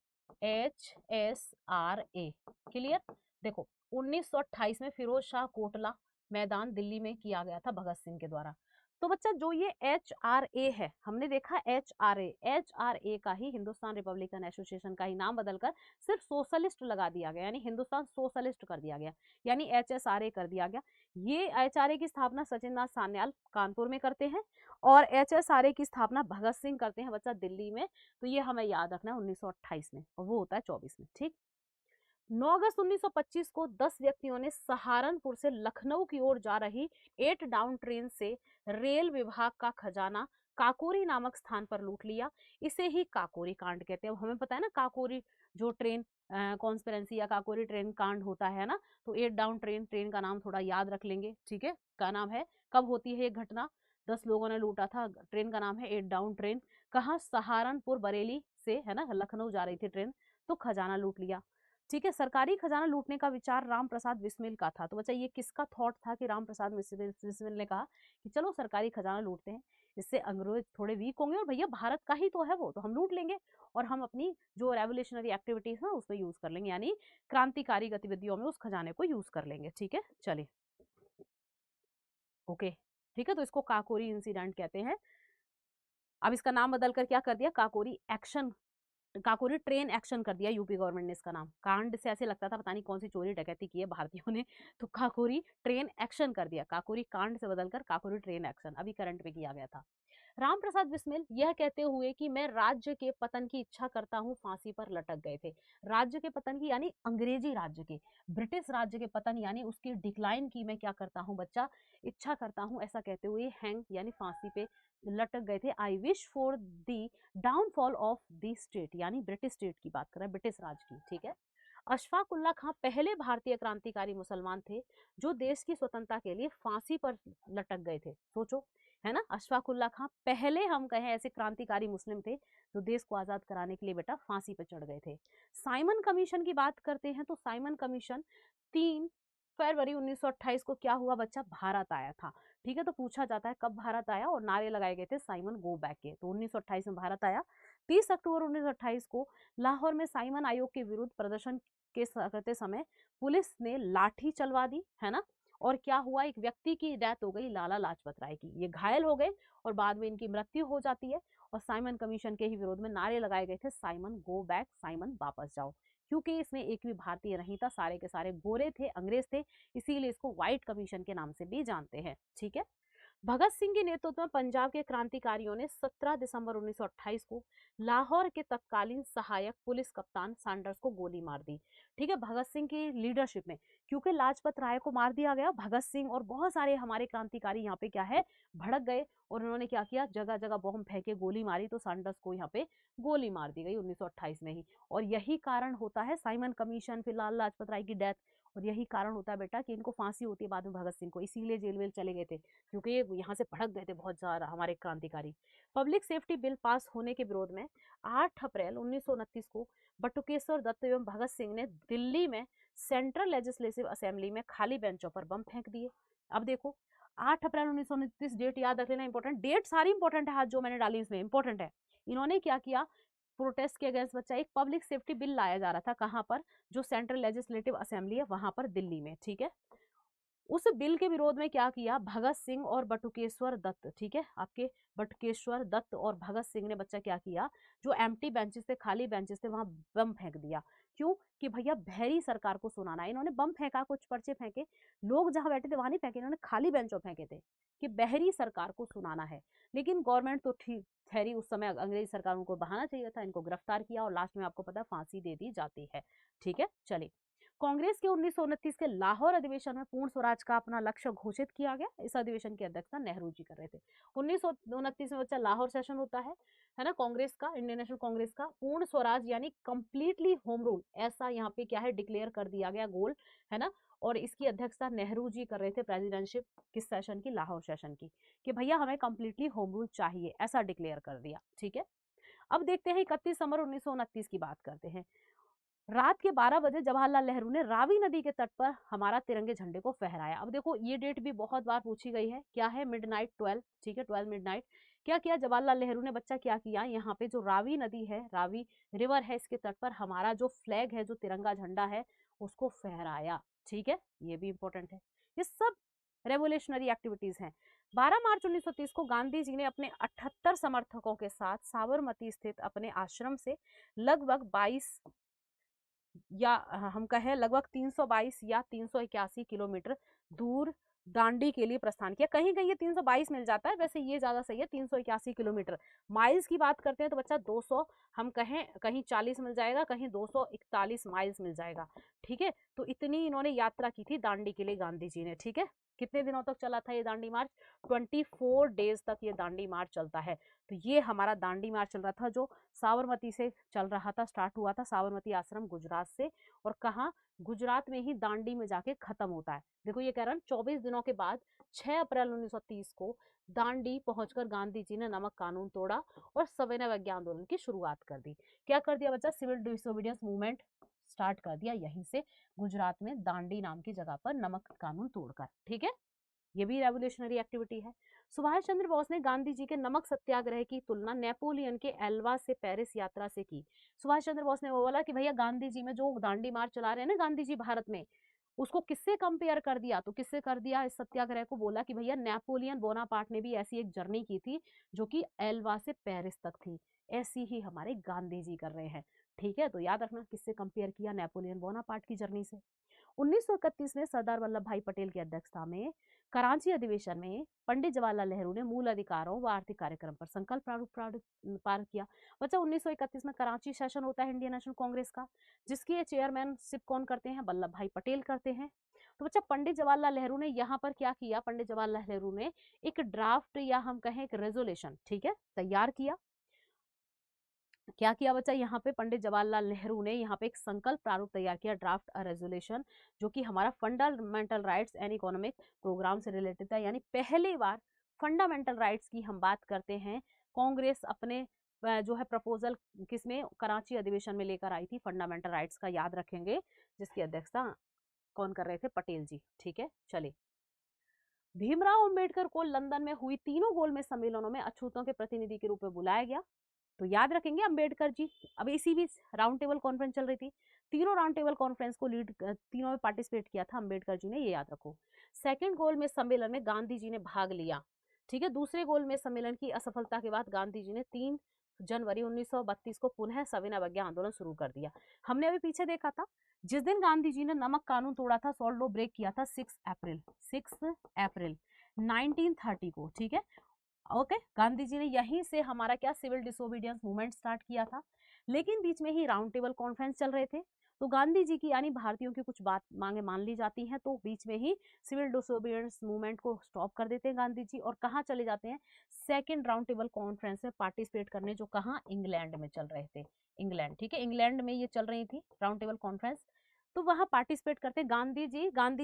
HSRA, क्लियर। देखो 1928 में फिरोज शाह कोटला मैदान दिल्ली में किया गया था भगत सिंह के द्वारा। तो बच्चा जो ये HRA है, हमने देखा HRA का ही, हिंदुस्तान रिपब्लिकन एसोसिएशन का ही नाम बदलकर सिर्फ सोशलिस्ट लगा दिया गया, यानी हिंदुस्तान सोशलिस्ट कर दिया गया, यानी HSRA कर दिया गया। ये HRA की स्थापना सचिन दास सान्याल कानपुर में करते हैं और HSRA की स्थापना भगत सिंह करते हैं बच्चा दिल्ली में। तो ये हमें याद रखना है 1928 में, और वो होता है 24 में। ठीक, 9 अगस्त 1925 को 10 व्यक्तियों ने सहारनपुर से लखनऊ की ओर जा रही 8 डाउन ट्रेन से रेल विभाग का खजाना काकोरी नामक स्थान पर लूट लिया। इसे ही काकोरी कांड कहते हैं। हमें पता है ना, काकोरी जो ट्रेन कॉन्स्पिरेंसी या काकोरी ट्रेन कांड होता है ना, तो 8 डाउन ट्रेन का नाम थोड़ा याद रख लेंगे। ठीक है, का नाम है, कब होती है ये घटना, 10 लोगों ने लूटा था, ट्रेन का नाम है 8 डाउन ट्रेन। कहाँ, सहारनपुर बरेली से है ना, लखनऊ जा रही थी ट्रेन, तो खजाना लूट लिया। ठीक है, सरकारी खजाना लूटने का विचार राम प्रसाद बिस्मिल का था। तो बच्चा ये किसका थॉट था कि राम प्रसाद बिस्मिल ने कहा कि चलो सरकारी खजाना लूटते हैं, इससे अंग्रेज थोड़े वीक होंगे और भैया भारत का ही तो है वो, तो हम लूट लेंगे और हम अपनी जो रेवोल्यूशनरी एक्टिविटीज है उसमें यूज कर लेंगे, यानी क्रांतिकारी गतिविधियों में उस खजाने को यूज कर लेंगे। ठीक है, चलिए ओके, ठीक है, तो इसको काकोरी इंसिडेंट कहते हैं। अब इसका नाम बदलकर क्या कर दिया, काकोरी ट्रेन एक्शन कर दिया यूपी गवर्नमेंट ने। इसका नाम, कांड से ऐसे लगता था पता नहीं कौन सी चोरी डकैती की है भारतीयों ने, तो काकोरी ट्रेन एक्शन कर दिया, काकोरी कांड से बदलकर काकोरी ट्रेन एक्शन अभी करंट में किया गया था। राम प्रसाद बिस्मिल यह कहते हुए कि मैं राज्य के पतन की इच्छा करता हूं, फांसी पर लटक गए थे। राज्य के पतन की यानी अंग्रेजी राज्य के, ब्रिटिश राज्य के पतन यानी उसकी डिक्लाइन की मैं क्या करता हूं बच्चा, इच्छा करता हूं, ऐसा कहते हुए हैंग यानी फांसी पे लटक गए थे। I wish for the downfall of the state, यानी ब्रिटिश स्टेट की बात कर रहे हैं, ब्रिटिश राज की। ठीक है, अशफाक उल्ला खां पहले भारतीय क्रांतिकारी मुसलमान थे जो देश की स्वतंत्रता के लिए फांसी पर लटक गए थे। सोचो, है ना, अशफाक उल्ला खां पहले हम कहें ऐसे क्रांतिकारी मुस्लिम थे जो देश को आजाद कराने के लिए बेटा फांसी पर चढ़ गए थे। साइमन कमीशन की बात करते हैं तो साइमन कमीशन 3 फरवरी 1928 को क्या हुआ बच्चा, भारत आया था। ठीक है, तो पूछा जाता है कब भारत आया, और नारे लगाए गए थे साइमन गो बैक के, तो 1928 में भारत आया। 30 अक्टूबर 1928 को लाहौर में साइमन आयोग के विरुद्ध प्रदर्शन करते समय पुलिस ने लाठी चलवा दी, है ना, और क्या हुआ, एक व्यक्ति की डेथ हो गई, लाला लाजपत राय की, ये घायल हो गए और बाद में इनकी मृत्यु हो जाती है। और साइमन कमीशन के ही विरोध में नारे लगाए गए थे, साइमन गो बैक, साइमन वापस जाओ, क्योंकि इसमें एक भी भारतीय नहीं था, सारे के सारे गोरे थे, अंग्रेज थे, इसीलिए इसको व्हाइट कमीशन के नाम से भी जानते हैं। ठीक है, भगत सिंह के नेतृत्व में पंजाब के क्रांतिकारियों ने 17 दिसंबर 1928 को लाहौर के तत्कालीन सहायक पुलिस कप्तान सैंडर्स को गोली मार दी। ठीक है, भगत सिंह की लीडरशिप में, क्योंकि लाजपत राय को मार दिया गया, भगत सिंह और बहुत सारे हमारे क्रांतिकारी यहाँ पे क्या है, भड़क गए और उन्होंने क्या किया, जगह जगह बम फेंके, गोली मारी, तो सैंडर्स को यहाँ पे गोली मार दी गई 1928 में ही। और यही कारण होता है साइमन कमीशन, फिर लाला लाजपत राय की डेथ, और यही कारण होता है बेटा कि इनको फांसी होती है बाद में भगत सिंह को, इसीलिए जेल वेल चले गए थे, क्योंकि ये यहाँ से भड़क गए थे बहुत ज्यादा हमारे क्रांतिकारी। पब्लिक सेफ्टी बिल पास होने के विरोध में 8 अप्रैल 1929 को बटुकेश्वर दत्त एवं भगत सिंह ने दिल्ली में सेंट्रल लेजिस्लेटिव असेंबली में खाली बेंचों पर बम फेंक दिए। अब देखो 8 अप्रैल 1929, डेट याद रख लेना, इंपॉर्टेंट डेट, सारी इंपॉर्टेंट है, आज जो मैंने डाली इसमें इंपॉर्टेंट है। इन्होंने क्या किया, प्रोटेस्ट के अगेंस्ट बच्चा एक पब्लिक सेफ्टी बिल लाया जा रहा था, कहाँ पर, जो सेंट्रल लेजिस्लेटिव असेंबली है वहां पर, दिल्ली में। ठीक है, उस बिल के विरोध में क्या किया, भगत सिंह और बटुकेश्वर दत्त, ठीक है, आपके बटुकेश्वर दत्त और भगत सिंह ने बच्चा क्या किया, जो एम्प्टी बेंचेस थे, खाली बेंचेस थे, वहां बम फेंक दिया। क्यों, कि भैया बहरी सरकार को सुनाना है। इन्होंने बम फेंका, कुछ पर्चे फेंके, लोग जहां बैठे थे वहां नहीं फेंके, इन्होंने खाली बेंचों फेंके थे कि बहरी सरकार को सुनाना है। लेकिन गवर्नमेंट तो ठीक ठहरी, उस समय अंग्रेज सरकार उनको बहाना चाहिए था, इनको गिरफ्तार किया और लास्ट में आपको पता है फांसी दे दी जाती है। ठीक है, चलिए कांग्रेस के 1929 के लाहौर अधिवेशन में पूर्ण स्वराज का अपना लक्ष्य घोषित किया गया। इस अधिवेशन की अध्यक्षता नेहरू जी कर रहे थे। 1929 में बच्चा लाहौर सेशन होता है ना, कांग्रेस का, इंडियन नेशनल कांग्रेस का पूर्ण स्वराज यानी कंप्लीटली होम रूल, ऐसा यहाँ पे क्या है डिक्लेयर कर दिया गया गोल, है ना। और इसकी अध्यक्षता नेहरू जी कर रहे थे प्रेसिडेंटशिप किस सेशन की, लाहौर सेशन की, कि भैया हमें कंप्लीटली होम रूल चाहिए, ऐसा डिक्लेयर कर दिया। ठीक है, अब देखते हैं 31 दिसंबर 1929 की बात करते हैं। रात के 12 बजे जवाहरलाल नेहरू ने रावी नदी के तट पर हमारा तिरंगे झंडे को फहराया। अब देखो ये डेट भी बहुत बार पूछी गई है, क्या है, मिडनाइट 12, ठीक है, 12 मिडनाइट। क्या किया जवाहरलाल नेहरू ने बच्चा, क्या किया, यहाँ पे जो रावी नदी है, रावी रिवर है, इसके तट पर हमारा जो फ्लैग है, जो तिरंगा झंडा है, उसको फहराया। ठीक है, ये भी इंपॉर्टेंट है। ये सब रेवोल्यूशनरी एक्टिविटीज हैं। 12 मार्च 1930 को गांधी जी ने अपने 78 समर्थकों के साथ साबरमती स्थित अपने आश्रम से लगभग 22 या हम कहें लगभग 322 या 381 किलोमीटर दूर दांडी के लिए प्रस्थान किया। कहीं कहीं ये 322 मिल जाता है, वैसे ये ज्यादा सही है, 381 किलोमीटर। माइल्स की बात करते हैं तो बच्चा 200, हम कहें कहीं 40 मिल जाएगा, कहीं 241 माइल्स मिल जाएगा। ठीक है, तो इतनी इन्होंने यात्रा की थी दांडी के लिए गांधी जी ने। ठीक है, कितने दिनों तक चला था ये दांडी मार्च, 24 डेज तक ये दांडी मार्च चलता है। तो ये हमारा दांडी मार्च चल रहा था, जो साबरमती से चल रहा था, स्टार्ट हुआ था साबरमती आश्रम गुजरात से, और कहाँ, गुजरात में ही दांडी में जाके खत्म होता है। देखो ये कह रहा है 24 दिनों के बाद 6 अप्रैल 1930 को दांडी पहुंचकर गांधी जी ने नमक कानून तोड़ा और सविनय अवज्ञा आंदोलन की शुरुआत कर दी। क्या कर दिया बच्चा, सिविल डिसोबीडियंस मूवमेंट स्टार्ट कर दिया यहीं से, गुजरात में दांडी नाम की जगह पर नमक कानून तोड़कर। ठीक है, ये भी रेवोल्यूशनरी एक्टिविटी है। सुभाष चंद्र बोस ने गांधी जी के नमक सत्याग्रह की तुलना नेपोलियन के एल्वा से पेरिस यात्रा से की। सुभाष चंद्र बोस ने वो बोला कि भैया गांधी जी में जो दांडी मार्च चला रहे हैं ना गांधी जी भारत में, उसको किससे कंपेयर कर दिया, तो किससे कर दिया इस सत्याग्रह को, बोला कि भैया नेपोलियन बोनापार्ट ने भी ऐसी एक जर्नी की थी जो कि एल्वा से पेरिस तक थी, ऐसी ही हमारे गांधी जी कर रहे हैं। ठीक है, तो याद रखना किससे कंपेयर किया, नेपोलियन बोनापार्ट की जर्नी से। 1931 में सरदार वल्लभ भाई पटेल की अध्यक्षता में कराची अधिवेशन में पंडित जवाहरलाल नेहरू ने मूल अधिकारों व आर्थिक कार्यक्रम पर संकल्प प्रारूप पार किया। बच्चा 1931 में कराची सेशन होता है इंडियन नेशनल कांग्रेस का, जिसकी चेयरमैनशिप कौन करते हैं, वल्लभ भाई पटेल करते हैं। तो बच्चा पंडित जवाहरलाल नेहरू ने यहाँ पर क्या किया, पंडित जवाहरलाल नेहरू ने एक ड्राफ्ट या हम कहें एक रेजोल्यूशन, ठीक है, तैयार किया। क्या किया बच्चा, यहाँ पे पंडित जवाहरलाल नेहरू ने यहाँ पे एक संकल्प प्रारूप तैयार किया, ड्राफ्ट रेजोल्यूशन, जो कि हमारा fundamental rights and economic programme से रिलेटेड था। यानी पहली बार फंडामेंटल राइट्स की हम बात करते हैं, कांग्रेस अपने जो है प्रपोजल किसमें, कराची अधिवेशन में लेकर आई थी, फंडामेंटल राइट्स का, याद रखेंगे, जिसकी अध्यक्षता कौन कर रहे थे, पटेल जी। ठीक है, चलिए, भीमराव अंबेडकर को लंदन में हुई तीनों गोलमेज सम्मेलनों में अछूतों के प्रतिनिधि के रूप में बुलाया गया। तो याद रखेंगे अंबेडकर जी, अब इसी बीच राउंड टेबल कॉन्फ्रेंस चल रही थी, तीनों राउंड टेबल कॉन्फ्रेंस को लीड, तीनों में पार्टिसिपेट किया था अंबेडकर जी ने, ये याद रखो। सेकंड गोलमेज सम्मेलन में गांधी जी ने भाग लिया। ठीक है, दूसरे गोलमेज सम्मेलन की असफलता के बाद गांधी जी ने 3 जनवरी 1932 को पुनः सविनय अवज्ञा आंदोलन शुरू कर दिया। हमने अभी पीछे देखा था, जिस दिन गांधी जी ने नमक कानून तोड़ा था, सॉल्ट लॉ ब्रेक किया था, 6 अप्रैल 1930 को। ठीक है, ओके, गांधी जी ने यहीं से हमारा क्या, सिविल डिसोबीडियंस मूवमेंट स्टार्ट किया था। लेकिन बीच में ही राउंड टेबल कॉन्फ्रेंस चल रहे थे, तो गांधी जी की यानी भारतीयों की कुछ बात मांगे मान ली जाती हैं, तो बीच में ही सिविल डिसोबीडियंस मूवमेंट को स्टॉप कर देते हैं गांधी जी, और कहाँ चले जाते हैं, सेकेंड राउंड टेबल कॉन्फ्रेंस में पार्टिसिपेट करने, जो कहाँ, इंग्लैंड में चल रहे थे, इंग्लैंड। ठीक है, इंग्लैंड में ये चल रही थी राउंड टेबल कॉन्फ्रेंस, तो वहां पार्टिसिपेट करते गांधी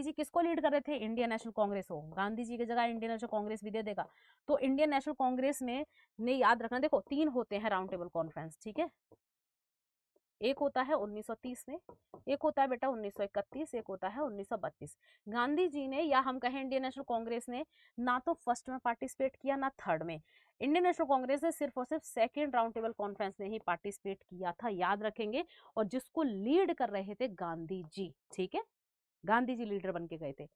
जी किसको लीड कर रहे थे, इंडियन नेशनल कांग्रेस हो, गांधी जी की जगह इंडियन नेशनल कांग्रेस भी दे देगा, तो इंडियन नेशनल कांग्रेस में ने याद रखना, देखो 3 होते हैं राउंड टेबल कॉन्फ्रेंस। ठीक है, एक होता है 1930 में, एक होता है बेटा 1931, एक होता है 1932। गांधी जी ने, या हम कहें इंडियन नेशनल कांग्रेस ने, ना तो फर्स्ट में पार्टिसिपेट किया ना थर्ड में, इंडियन नेशनल कांग्रेस ने सिर्फ और सिर्फ सेकेंड राउंड टेबल कॉन्फ्रेंस में ही पार्टिसिपेट किया था, याद रखेंगे, और जिसको लीड कर रहे थे गांधी जी। ठीक है, गांधी जी लीडर बन के गए थे।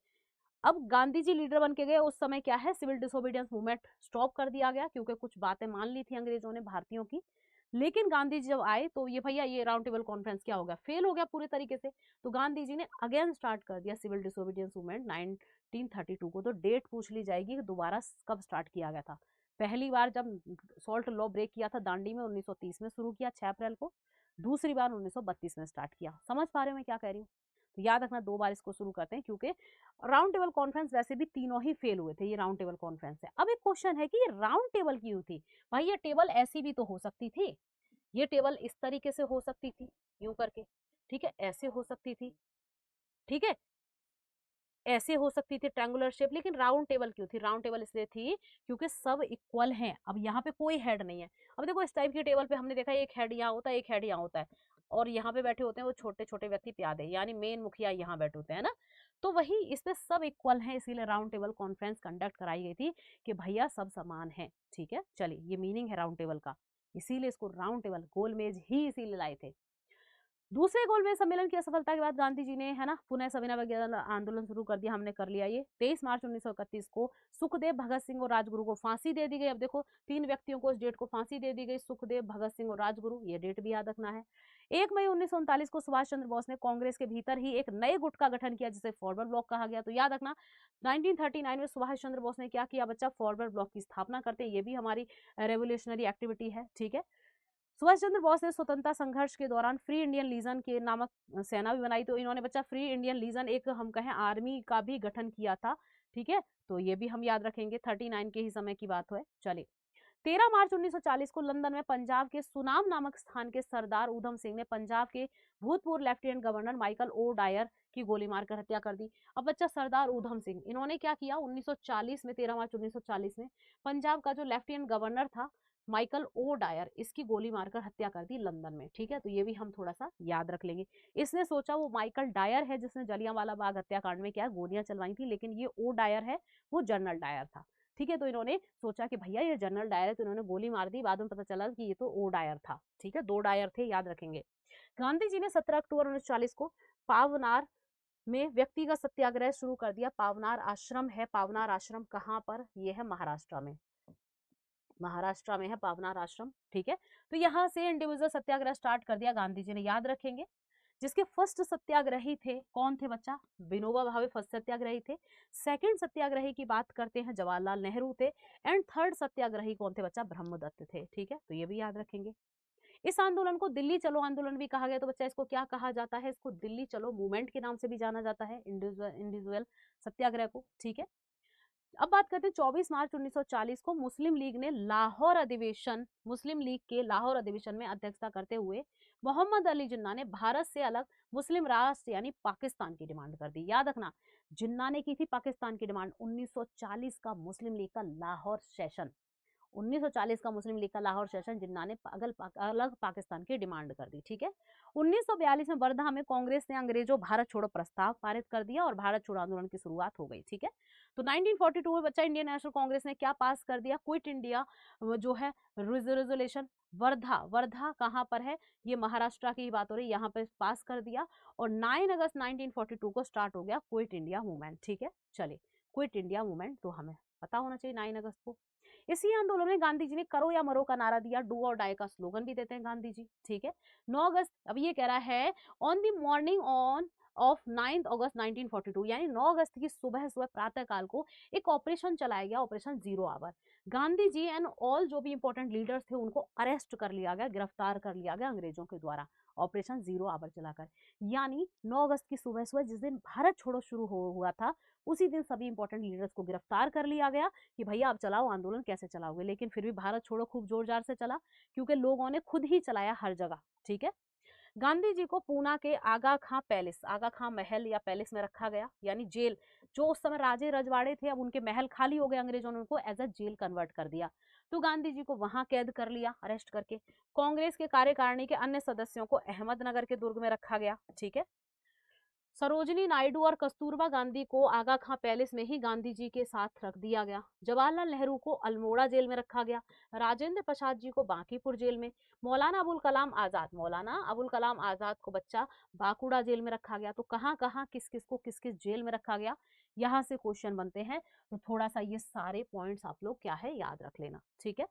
अब गांधी जी लीडर बन के गए, उस समय क्या है, सिविल डिसोबीडियंस मूवमेंट स्टॉप कर दिया गया, क्योंकि कुछ बातें मान ली थी अंग्रेजों ने भारतीयों की। लेकिन गांधी जी जब आए तो ये भैया ये राउंड टेबल कॉन्फ्रेंस क्या हो गया, फेल हो गया पूरे तरीके से, तो गांधी जी ने अगेन स्टार्ट कर दिया सिविल डिसोबीडियंस मूवमेंट 1932 को। तो डेट पूछ ली जाएगी कि दोबारा कब स्टार्ट किया गया था। पहली बार जब सॉल्ट लॉ ब्रेक किया था दांडी में 1930 में शुरू किया 6 अप्रैल को, दूसरी बार 1932 में स्टार्ट किया। समझ पा रहे हो मैं क्या कह रही हूँ। तो याद रखना 2 बार इसको शुरू करते हैं, क्योंकि राउंड टेबल कॉन्फ्रेंस वैसे भी तीनों ही फेल हुए थे, ये राउंड टेबल कॉन्फ्रेंस है। अब एक क्वेश्चन है कि ये राउंड टेबल क्यों थी भाई? ये टेबल ऐसी भी तो हो सकती थी, ये टेबल इस तरीके से हो सकती थी, यूं करके, ठीक है, ऐसे हो सकती थी, ठीक है, ऐसे हो सकती थी ट्रायंगुलर शेप, लेकिन राउंड टेबल क्यों थी? राउंड टेबल इसलिए थी क्योंकि सब इक्वल हैं। अब यहाँ पे कोई हेड नहीं है। अब देखो इस टाइप की टेबल पे हमने देखा एक हेड यहाँ होता है, एक हेड यहाँ होता है, और यहाँ पे बैठे होते हैं वो छोटे छोटे व्यक्ति प्यादे, यानी मेन मुखिया यहाँ बैठे होते हैं ना। तो वही इसमें सब इक्वल हैं, इसीलिए राउंड टेबल कॉन्फ्रेंस कंडक्ट कराई गई थी कि भैया सब समान है। ठीक है, चलिए ये मीनिंग है राउंड टेबल का, इसीलिए इसको राउंड टेबल गोल मेज ही इसीलिए लाए थे। दूसरे गोलमेज सम्मेलन की असफलता के बाद गांधी जी ने, है ना, पुनः सविनय वगैरह आंदोलन शुरू कर दिया, हमने कर लिया ये। 23 मार्च 1931 को सुखदेव, भगत सिंह और राजगुरु को फांसी दे दी गई। अब देखो 3 व्यक्तियों को इस डेट को फांसी दे दी गई, सुखदेव, भगत सिंह और राजगुरु, ये डेट भी याद रखना है। 1 मई 1939 को सुभाष चंद्र बोस ने कांग्रेस के भीतर ही एक नए गुट का गठन किया, जिसे फॉरवर्ड ब्लॉक कहा गया। तो याद रखना 1939 में सुभाष चंद्र बोस ने क्या किया बच्चा? फॉरवर्ड ब्लॉक की स्थापना करते हैं, ये भी हमारी रेवोल्यूशनरी एक्टिविटी है। ठीक है, सुभाष चंद्र बोस ने स्वतंत्रता संघर्ष के दौरान फ्री इंडियन लीजन के नामक सेना भी बनाई। तो इन्होंने बच्चा फ्री इंडियन लीजन, एक हम कहें आर्मी का भी गठन किया था। ठीक है, तो ये भी हम याद रखेंगे, 39 के ही समय की बात है। चलिए 13 मार्च 1940 को लंदन में पंजाब के सुनाम नामक स्थान के सरदार ऊधम सिंह ने पंजाब के भूतपूर्व lieutenant governor Michael O'Dwyer की गोली मारकर हत्या कर दी। अब बच्चा सरदार ऊधम सिंह, इन्होंने क्या किया 1940 में, 13 मार्च 1940 में पंजाब का जो लेफ्टिनेंट गवर्नर था माइकल ओ डायर, इसकी गोली मारकर हत्या कर दी लंदन में। ठीक है, तो ये भी हम थोड़ा सा याद रख लेंगे। इसने सोचा वो माइकल डायर है जिसने जलियांवाला बाग हत्याकांड में क्या गोलियां चलवाई थी, लेकिन ये ओ डायर है, वो जनरल डायर था। ठीक है, तो इन्होंने सोचा कि भैया ये जनरल डायर है, तो इन्होंने गोली मार दी। बाद में पता चला कि ये तो ओ डायर था। ठीक है, 2 डायर थे, याद रखेंगे। गांधी जी ने 17 अक्टूबर 1940 को पावनार में व्यक्तिगत सत्याग्रह शुरू कर दिया। पावनार आश्रम है, पावनार आश्रम कहाँ पर? ये है महाराष्ट्र में, महाराष्ट्र में है पावनार आश्रम। ठीक है, तो यहाँ से इंडिविजुअल सत्याग्रह स्टार्ट कर दिया गांधी जी ने, याद रखेंगे। जिसके फर्स्ट सत्याग्रही थे कौन थे बच्चा? विनोबा भावे फर्स्ट सत्याग्रही थे। सेकंड सत्याग्रही की बात करते हैं जवाहरलाल नेहरू थे। एंड थर्ड सत्याग्रही कौन थे बच्चा? ब्रह्मदत्त थे। ठीक है, तो ये भी याद रखेंगे। इस आंदोलन को दिल्ली चलो आंदोलन भी कहा गया। तो बच्चा इसको क्या कहा जाता है? इसको दिल्ली चलो मूवमेंट के नाम से भी जाना जाता है, इंडिविजुअल सत्याग्रह को। ठीक है, अब बात करते हैं 24 मार्च 1940 को मुस्लिम लीग ने लाहौर अधिवेशन, मुस्लिम लीग के लाहौर अधिवेशन में अध्यक्षता करते हुए मोहम्मद अली जिन्ना ने भारत से अलग मुस्लिम राष्ट्र यानी पाकिस्तान की डिमांड कर दी। याद रखना, जिन्ना ने की थी पाकिस्तान की डिमांड। 1940 का मुस्लिम लीग का लाहौर सेशन, 1940 का मुस्लिम लीग का लाहौर सेशन, जिन्ना ने अलग पाकिस्तान की डिमांड कर दी। ठीक है, 1942 में वर्धा में कांग्रेस ने अंग्रेजों भारत छोड़ो प्रस्ताव पारित कर दिया और भारत छोड़ो आंदोलन की शुरुआत हो गई। ठीक है, तो 1942 में बच्चा इंडियन नेशनल कांग्रेस ने क्या पास कर दिया? क्विट इंडिया जो है रेजोल्यूशन। वर्धा, वर्धा कहाँ पर है? ये महाराष्ट्र की बात हो रही है, यहाँ पे पास कर दिया। और 9 अगस्त 1942 को स्टार्ट हो गया क्विट इंडिया मूवमेंट। ठीक है, चलिए क्विट इंडिया मूवमेंट तो हमें पता होना चाहिए 9 अगस्त को। इसी आंदोलन में गांधी जी ने करो या मरो का नारा दिया, डू और डाई का स्लोगन भी देते हैं गांधी जी। ठीक है, 9 अगस्त, अब ये कह रहा है ऑन द मॉर्निंग ऑफ 9 अगस्त 1942, यानी 9 अगस्त की सुबह सुबह प्रातः काल को एक ऑपरेशन चलाया गया, operation zero hour. Gandhi ji and all जो भी इंपॉर्टेंट लीडर्स थे उनको अरेस्ट कर लिया गया, गिरफ्तार कर लिया गया अंग्रेजों के द्वारा, ऑपरेशन जीरो आवर चलाकर। यानी 9 अगस्त की सुबह सुबह जिस दिन भारत छोड़ो शुरू हुआ था, उसी दिन सभी इंपॉर्टेंट लीडर्स को गिरफ्तार कर लिया गया कि भैया आप चलाओ आंदोलन, कैसे चलाओगे। लेकिन फिर भी भारत छोड़ो खूब जोर जार से चला, क्योंकि लोगों ने खुद ही चलाया हर जगह। ठीक है, गांधी जी को पूना के आगा खां पैलेस, आगा खां महल या पैलेस में रखा गया, यानी जेल। जो उस समय राजे रजवाड़े थे, अब उनके महल खाली हो गए, अंग्रेजों ने उनको एज अ जेल कन्वर्ट कर दिया। तो गांधी जी को वहां कैद कर लिया, अरेस्ट करके। कांग्रेस के कार्यकारिणी के अन्य सदस्यों को अहमदनगर के दुर्ग में रखा गया। ठीक है, सरोजिनी नायडू और कस्तूरबा गांधी को आगा खां पैलेस में ही गांधी जी के साथ रख दिया गया। जवाहरलाल नेहरू को अल्मोड़ा जेल में रखा गया। राजेंद्र प्रसाद जी को बांकीपुर जेल में। मौलाना अबुल कलाम आजाद, मौलाना अबुल कलाम आजाद को बच्चा बांकुड़ा जेल में रखा गया। तो कहाँ कहाँ किस किस को किस किस जेल में रखा गया, यहाँ से क्वेश्चन बनते हैं। तो थोड़ा सा ये सारे पॉइंट्स आप लोग क्या है याद रख लेना। ठीक है,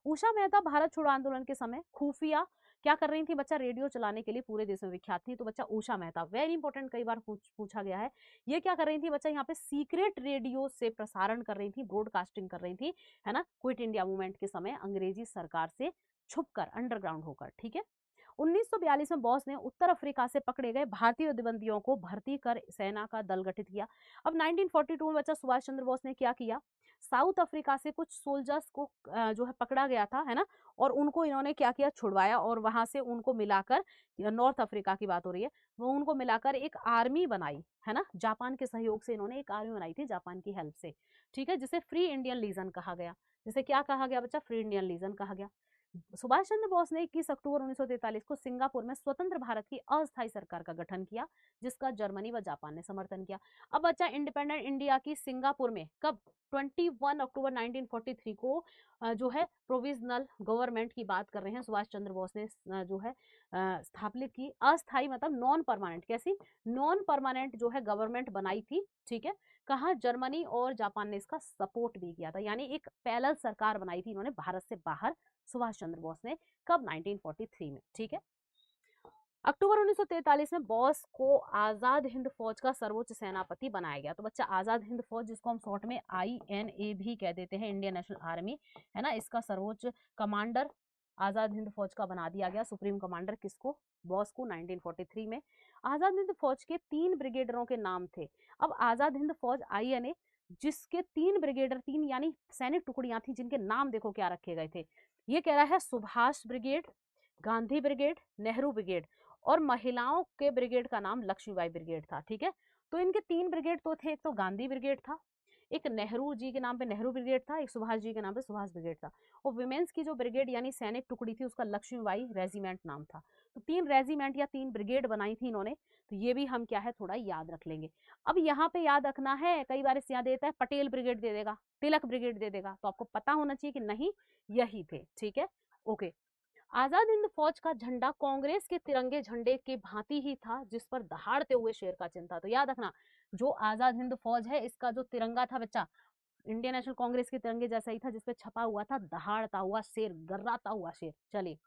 उषा मेहता भारत छोड़ो आंदोलन के समय खुफिया क्या कर रही थी बच्चा? रेडियो चलाने के लिए पूरे देश में विख्यात थी। तो बच्चा उषा मेहता, वेरी इंपॉर्टेंट, कई बार पूछा गया है। ये क्या कर रही थी बच्चा? यहाँ पे सीक्रेट रेडियो से प्रसारण कर रही थी, ब्रॉडकास्टिंग कर रही थी, है ना, क्विट इंडिया मूवमेंट के समय अंग्रेजी सरकार से छुपकर, अंडरग्राउंड होकर। ठीक है, 1942 में बॉस ने उत्तर अफ्रीका से पकड़े गए भारतीय युद्धबंदियों को भर्ती कर सेना का दल गठित किया। अब 1942 में बच्चा सुभाष चंद्र बोस ने क्या किया, साउथ अफ्रीका से कुछ सोल्जर्स को जो है पकड़ा गया था, है ना, और उनको इन्होंने क्या किया, छुड़वाया, और वहां से उनको मिलाकर, नॉर्थ अफ्रीका की बात हो रही है, वो उनको मिलाकर एक आर्मी बनाई, है ना, जापान के सहयोग से इन्होंने एक आर्मी बनाई थी, जापान की हेल्प से, ठीक है, जिसे फ्री इंडियन लीजन कहा गया। जिसे क्या कहा गया बच्चा, फ्री इंडियन लीजन कहा गया। सुभाष चंद्र बोस ने 21 अक्टूबर 1943 को सिंगापुर में स्वतंत्र भारत की अस्थायी सरकार का गठन किया, जिसका जर्मनी व जापान ने समर्थन किया। अब बच्चा इंडिपेंडेंट इंडिया की सिंगापुर में कब, 21 अक्टूबर 1943 को जो है प्रोविजनल गवर्नमेंट की बात कर रहे हैं, सुभाष चंद्र बोस ने जो है स्थापित की। अस्थायी मतलब नॉन परमानेंट, कैसी, नॉन परमानेंट जो है गवर्नमेंट बनाई थी, ठीक है, कहा, जर्मनी और जापान ने इसका सपोर्ट भी किया था, यानी एक पैरेलल सरकार बनाई थी इन्होंने भारत से बाहर, सुभाष चंद्र बोस ने, कब, 1943 में, ठीक है। अक्टूबर 1943 में बॉस को आजाद हिंद फौज का सर्वोच्च सेनापति बनाया गया। तो बच्चा आजाद हिंद फौज, जिसको हम शॉर्ट में INA भी कह देते हैं, इंडियन नेशनल आर्मी, है ना, इसका सर्वोच्च कमांडर आजाद हिंद फौज का बना दिया गया, सुप्रीम कमांडर, किसको, बॉस को, 1943 में। आजाद हिंद फौज के 3 ब्रिगेडरों के नाम थे। अब आजाद हिंद फौज INA, जिसके 3 ब्रिगेडर, 3 यानी सैनिक टुकड़ियां थी, जिनके नाम देखो क्या रखे गए थे, ये कह रहा है Subhash brigade, Gandhi brigade, Nehru brigade, और महिलाओं के ब्रिगेड का नाम लक्ष्मीबाई ब्रिगेड था, ठीक है। तो इनके 3 ब्रिगेड तो थे, एक तो गांधी ब्रिगेड था, एक नेहरू जी के नाम पे नेहरू ब्रिगेड था, एक सुभाष जी के नाम पे सुभाष ब्रिगेड था, और विमेंस की जो ब्रिगेड यानी सैनिक टुकड़ी थी, उसका लक्ष्मीबाई रेजिमेंट नाम था। तो 3 रेजिमेंट या 3 ब्रिगेड बनाई थी इन्होंने, तो ये भी हम क्या है थोड़ा याद रख लेंगे। अब यहाँ पे याद रखना है, कई बार इस याद देता है पटेल ब्रिगेड दे देगा, तिलक ब्रिगेड दे देगा, तो आपको पता होना चाहिए कि नहीं, यही थे, ठीक है, ओके। आजाद हिंद फौज का झंडा कांग्रेस के तिरंगे झंडे के भांति ही था, जिस पर दहाड़ते हुए शेर का चिन्ह था। तो याद रखना, जो आजाद हिंद फौज है, इसका जो तिरंगा था बच्चा, इंडियन नेशनल कांग्रेस के तिरंगे जैसा ही था, जिसपे छपा हुआ था दहाड़ता हुआ शेर, गर्राता हुआ शेर। चलिए,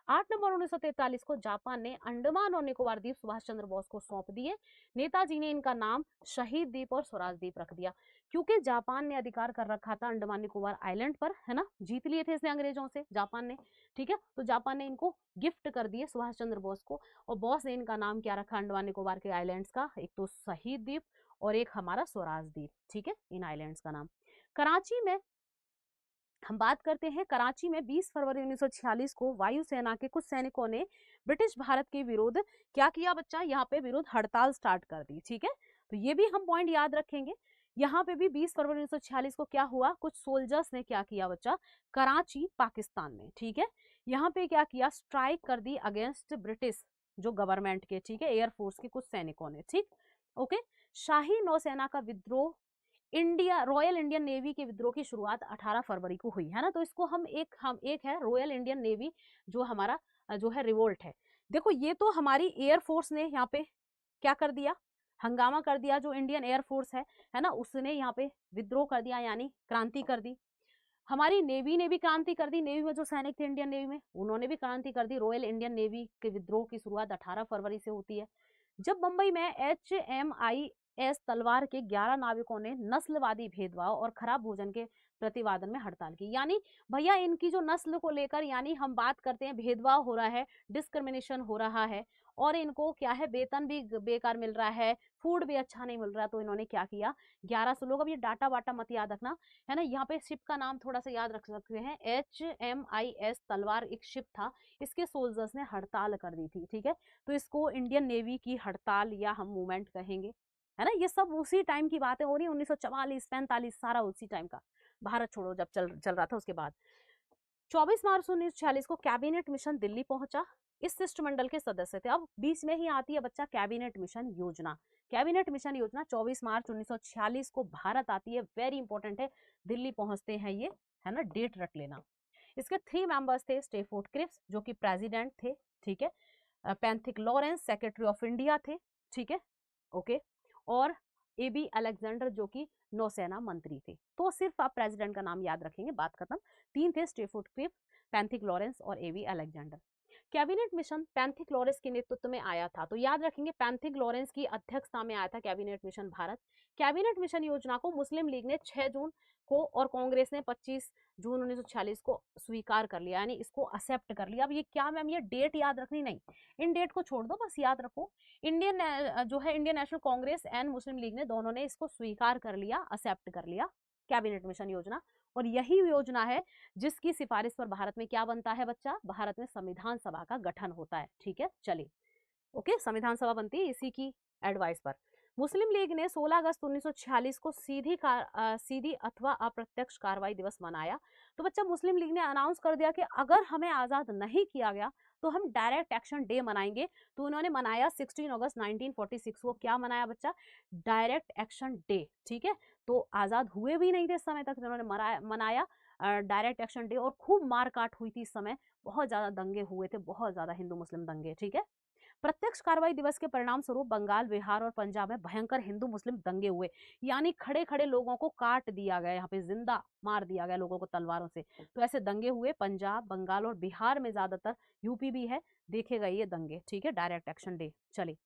8 नवंबर 1943 को जापान ने अंडमान और निकोबार द्वीप सुभाष चंद्र बोस को सौंप दिए। नेताजी ने इनका नाम शहीद द्वीप और स्वराज द्वीप रख दिया, क्योंकि जापान ने अधिकार कर रखा था अंडमान निकोबार आइलैंड पर, है ना, जीत लिए थे इसने अंग्रेजों से, जापान ने, ठीक है। तो जापान ने इनको गिफ्ट कर दिए सुभाष चंद्र बोस को, और बोस ने इनका नाम क्या रखा अंडमान निकोबार के आइलैंड्स का, एक तो शहीद द्वीप और एक हमारा स्वराज द्वीप, ठीक है, इन आइलैंड्स का नाम। कराची में हम बात करते हैं, कराची में 20 फरवरी 1946 को वायुसेना के कुछ सैनिकों ने ब्रिटिश भारत के विरुद्ध क्या किया बच्चा, यहाँ पे विरुद्ध हड़ताल स्टार्ट कर दी, ठीक है। तो ये भी हम पॉइंट याद रखेंगे। यहाँ पे भी 20 फरवरी 1946 को क्या हुआ, कुछ सोल्जर्स ने क्या किया बच्चा, कराची पाकिस्तान में, ठीक है, यहाँ पे क्या किया, स्ट्राइक कर दी अगेंस्ट ब्रिटिश जो गवर्नमेंट के, ठीक है, एयरफोर्स के कुछ सैनिकों ने, ठीक, ओके। शाही नौसेना का विद्रोह, इंडिया रॉयल इंडियन नेवी के विद्रोह की शुरुआत 18 फरवरी को हुई, है ना। तो इसको हम एक है रॉयल इंडियन नेवी, जो हमारा जो है रिवोल्ट है। देखो, ये तो हमारी एयरफोर्स ने यहाँ पे क्या कर दिया, हंगामा कर दिया, जो इंडियन एयरफोर्स है ना, उसने यहाँ पे विद्रोह कर दिया, यानी क्रांति कर दी। हमारी नेवी ने भी क्रांति कर दी, नेवी में जो सैनिक थे इंडियन नेवी में, उन्होंने भी क्रांति कर दी। रॉयल इंडियन नेवी के विद्रोह की शुरुआत 18 फरवरी से होती है, जब मुंबई में HMIS तलवार के 11 नाविकों ने नस्लवादी भेदभाव और खराब भोजन के प्रतिवादन में हड़ताल की। यानी भैया इनकी जो नस्ल को लेकर, यानी हम बात करते हैं भेदभाव हो रहा है, डिस्क्रिमिनेशन हो रहा है, और इनको क्या है, वेतन भी बेकार मिल रहा है, फूड भी अच्छा नहीं मिल रहा, तो इन्होंने क्या किया, 1100 लोग, अब ये डाटा वाटा मत याद रखना, है ना, यहाँ पे शिप का नाम थोड़ा सा याद रख सकते हैं, HMIS तलवार एक शिप था, इसके सोल्जर्स ने हड़ताल कर दी थी, ठीक है। तो इसको इंडियन नेवी की हड़ताल या हम मूवमेंट कहेंगे, है ना। ये सब उसी टाइम की बातें हो रही है, 1944 45 सारा उसी टाइम का, भारत छोड़ो जब चल रहा था। उसके बाद 24 मार्च 1946 को कैबिनेट मिशन दिल्ली पहुंचा, इस शिष्टमंडल के सदस्य थे। अब बीच में ही आती है बच्चा कैबिनेट मिशन योजना। कैबिनेट मिशन योजना 24 मार्च 1946 को भारत आती है, वेरी इंपॉर्टेंट है, दिल्ली पहुंचते हैं ये, है ना, डेट रख लेना। इसके 3 मेंबर्स थे, स्टेफोर्ड क्रिप्स जो कि प्रेसिडेंट थे, ठीक है, Pethick Lawrence secretary of India थे, ठीक है, ओके, और AB अलेक्जेंडर जो कि नौसेना मंत्री थे। तो सिर्फ आप प्रेसिडेंट का नाम याद रखेंगे, बात खत्म। 3 थे, स्टेफोर्ड क्रिप्स, पैंथिक लॉरेंस और AB Alexander. Cabinet mission Pethick Lawrence के नेतृत्व में आया था, तो याद रखेंगे पैंथिक लॉरेंस की अध्यक्षता में आया था cabinet mission Bharat. Cabinet mission योजना को मुस्लिम लीग ने 6 जून को और कांग्रेस ने 25 जून 1946 को स्वीकार कर लिया, यानी इसको एक्सेप्ट कर लिया। अब ये क्या मैम, ये डेट याद रखनी नहीं, इन डेट को छोड़ दो, बस याद रखो। इंडियन जो है Indian national Congress and Muslim league ने दोनों ने इसको स्वीकार कर लिया, एक्सेप्ट कर लिया कैबिनेट मिशन योजना। और यही योजना है जिसकी सिफारिश पर भारत में क्या बनता है बच्चा, भारत में संविधान सभा का गठन होता है। ठीक है, चलिए ओके, संविधान सभा बनती है इसी की एडवाइस पर। मुस्लिम लीग ने 16 अगस्त 1946 को सीधी अथवा अप्रत्यक्ष कार्रवाई दिवस मनाया। तो बच्चा मुस्लिम लीग ने अनाउंस कर दिया कि अगर हमें आजाद नहीं किया गया तो हम डायरेक्ट एक्शन डे मनाएंगे। तो उन्होंने मनाया 16 अगस्त 1946 को, क्या मनाया बच्चा, डायरेक्ट एक्शन डे। ठीक है, तो आजाद हुए भी नहीं थे इस समय तक, उन्होंने मनाया डायरेक्ट एक्शन डे। और खूब मार काट हुई थी इस समय, बहुत ज्यादा दंगे हुए थे, बहुत ज्यादा हिंदू मुस्लिम दंगे। ठीक है, प्रत्यक्ष कार्रवाई दिवस के परिणाम स्वरूप बंगाल, बिहार और पंजाब में भयंकर हिंदू मुस्लिम दंगे हुए, यानी खड़े खड़े लोगों को काट दिया गया, यहाँ पे जिंदा मार दिया गया लोगों को तलवारों से। तो ऐसे दंगे हुए पंजाब, बंगाल और बिहार में, ज्यादातर यूपी भी है, देखे गए ये दंगे। ठीक है, डायरेक्ट एक्शन डे। चलिए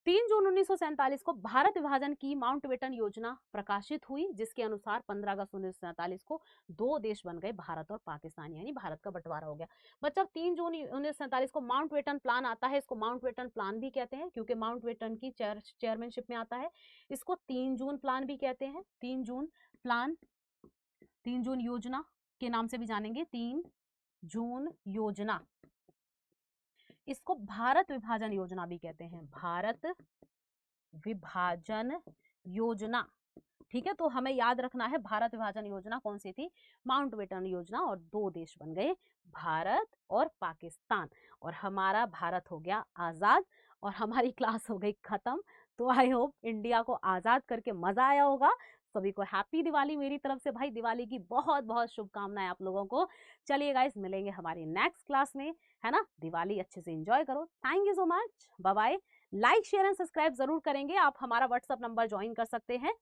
3 जून 1947 को भारत विभाजन की माउंटबेटन योजना प्रकाशित हुई, जिसके अनुसार 15 अगस्त 1947 को 2 देश बन गए, भारत और पाकिस्तान, यानी भारत का बंटवारा हो गया। बच्चा 3 जून 1947 को माउंटबेटन प्लान आता है, इसको माउंटबेटन प्लान भी कहते हैं क्योंकि माउंटबेटन की चेयरमैनशिप में आता है। इसको 3 जून प्लान भी कहते हैं, 3 जून प्लान, 3 जून योजना के नाम से भी जानेंगे, 3 जून योजना। इसको भारत विभाजन योजना भी कहते हैं, भारत विभाजन योजना। ठीक है, तो हमें याद रखना है भारत विभाजन योजना कौन सी थी, माउंटबेटन योजना, और 2 देश बन गए, भारत और पाकिस्तान। और हमारा भारत हो गया आजाद और हमारी क्लास हो गई खत्म। तो आई होप इंडिया को आजाद करके मजा आया होगा। सभी को हैप्पी दिवाली मेरी तरफ से, भाई दिवाली की बहुत बहुत शुभकामनाएं आप लोगों को। चलिए गाइस, मिलेंगे हमारी नेक्स्ट क्लास में, है ना। दिवाली अच्छे से एंजॉय करो। Thank you so much, bye bye. Like share and subscribe जरूर करेंगे। आप हमारा व्हाट्सअप नंबर ज्वाइन कर सकते हैं,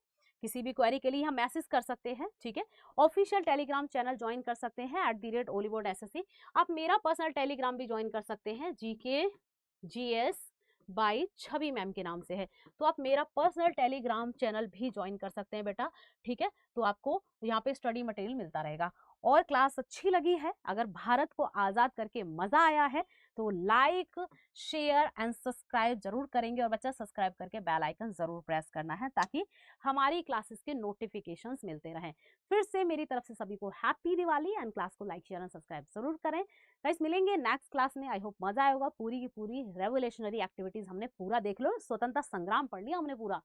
किसी भी क्वेरी के लिए हम मैसेज कर सकते हैं। ठीक है, ऑफिशियल टेलीग्राम चैनल ज्वाइन कर सकते हैं @OliverSSC। आप मेरा पर्सनल टेलीग्राम भी ज्वाइन कर सकते हैं, GKGS बाई छवि मैम के नाम से है। तो आप मेरा पर्सनल टेलीग्राम चैनल भी ज्वाइन कर सकते हैं बेटा। ठीक है, तो आपको यहाँ पे स्टडी मटेरियल मिलता रहेगा। और क्लास अच्छी लगी है, अगर भारत को आजाद करके मजा आया है, तो लाइक शेयर एंड सब्सक्राइब जरूर करेंगे। और बच्चा सब्सक्राइब करके बेल आइकन जरूर प्रेस करना है, ताकि हमारी क्लासेस के नोटिफिकेशंस मिलते रहें। फिर से मेरी तरफ से सभी को हैप्पी दिवाली, एंड क्लास को लाइक शेयर एंड सब्सक्राइब जरूर करें। गाइस, मिलेंगे नेक्स्ट क्लास में। आई होप मजा आएगा। पूरी की पूरी रेवोल्यूशनरी एक्टिविटीज हमने पूरा देख लो, स्वतंत्रता संग्राम पढ़ लिया हमने पूरा,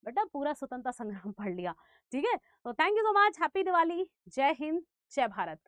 बेटा पूरा स्वतंत्रता संग्राम पढ़ लिया। ठीक है, तो thank you so much, happy Diwali, जय हिंद, जय भारत।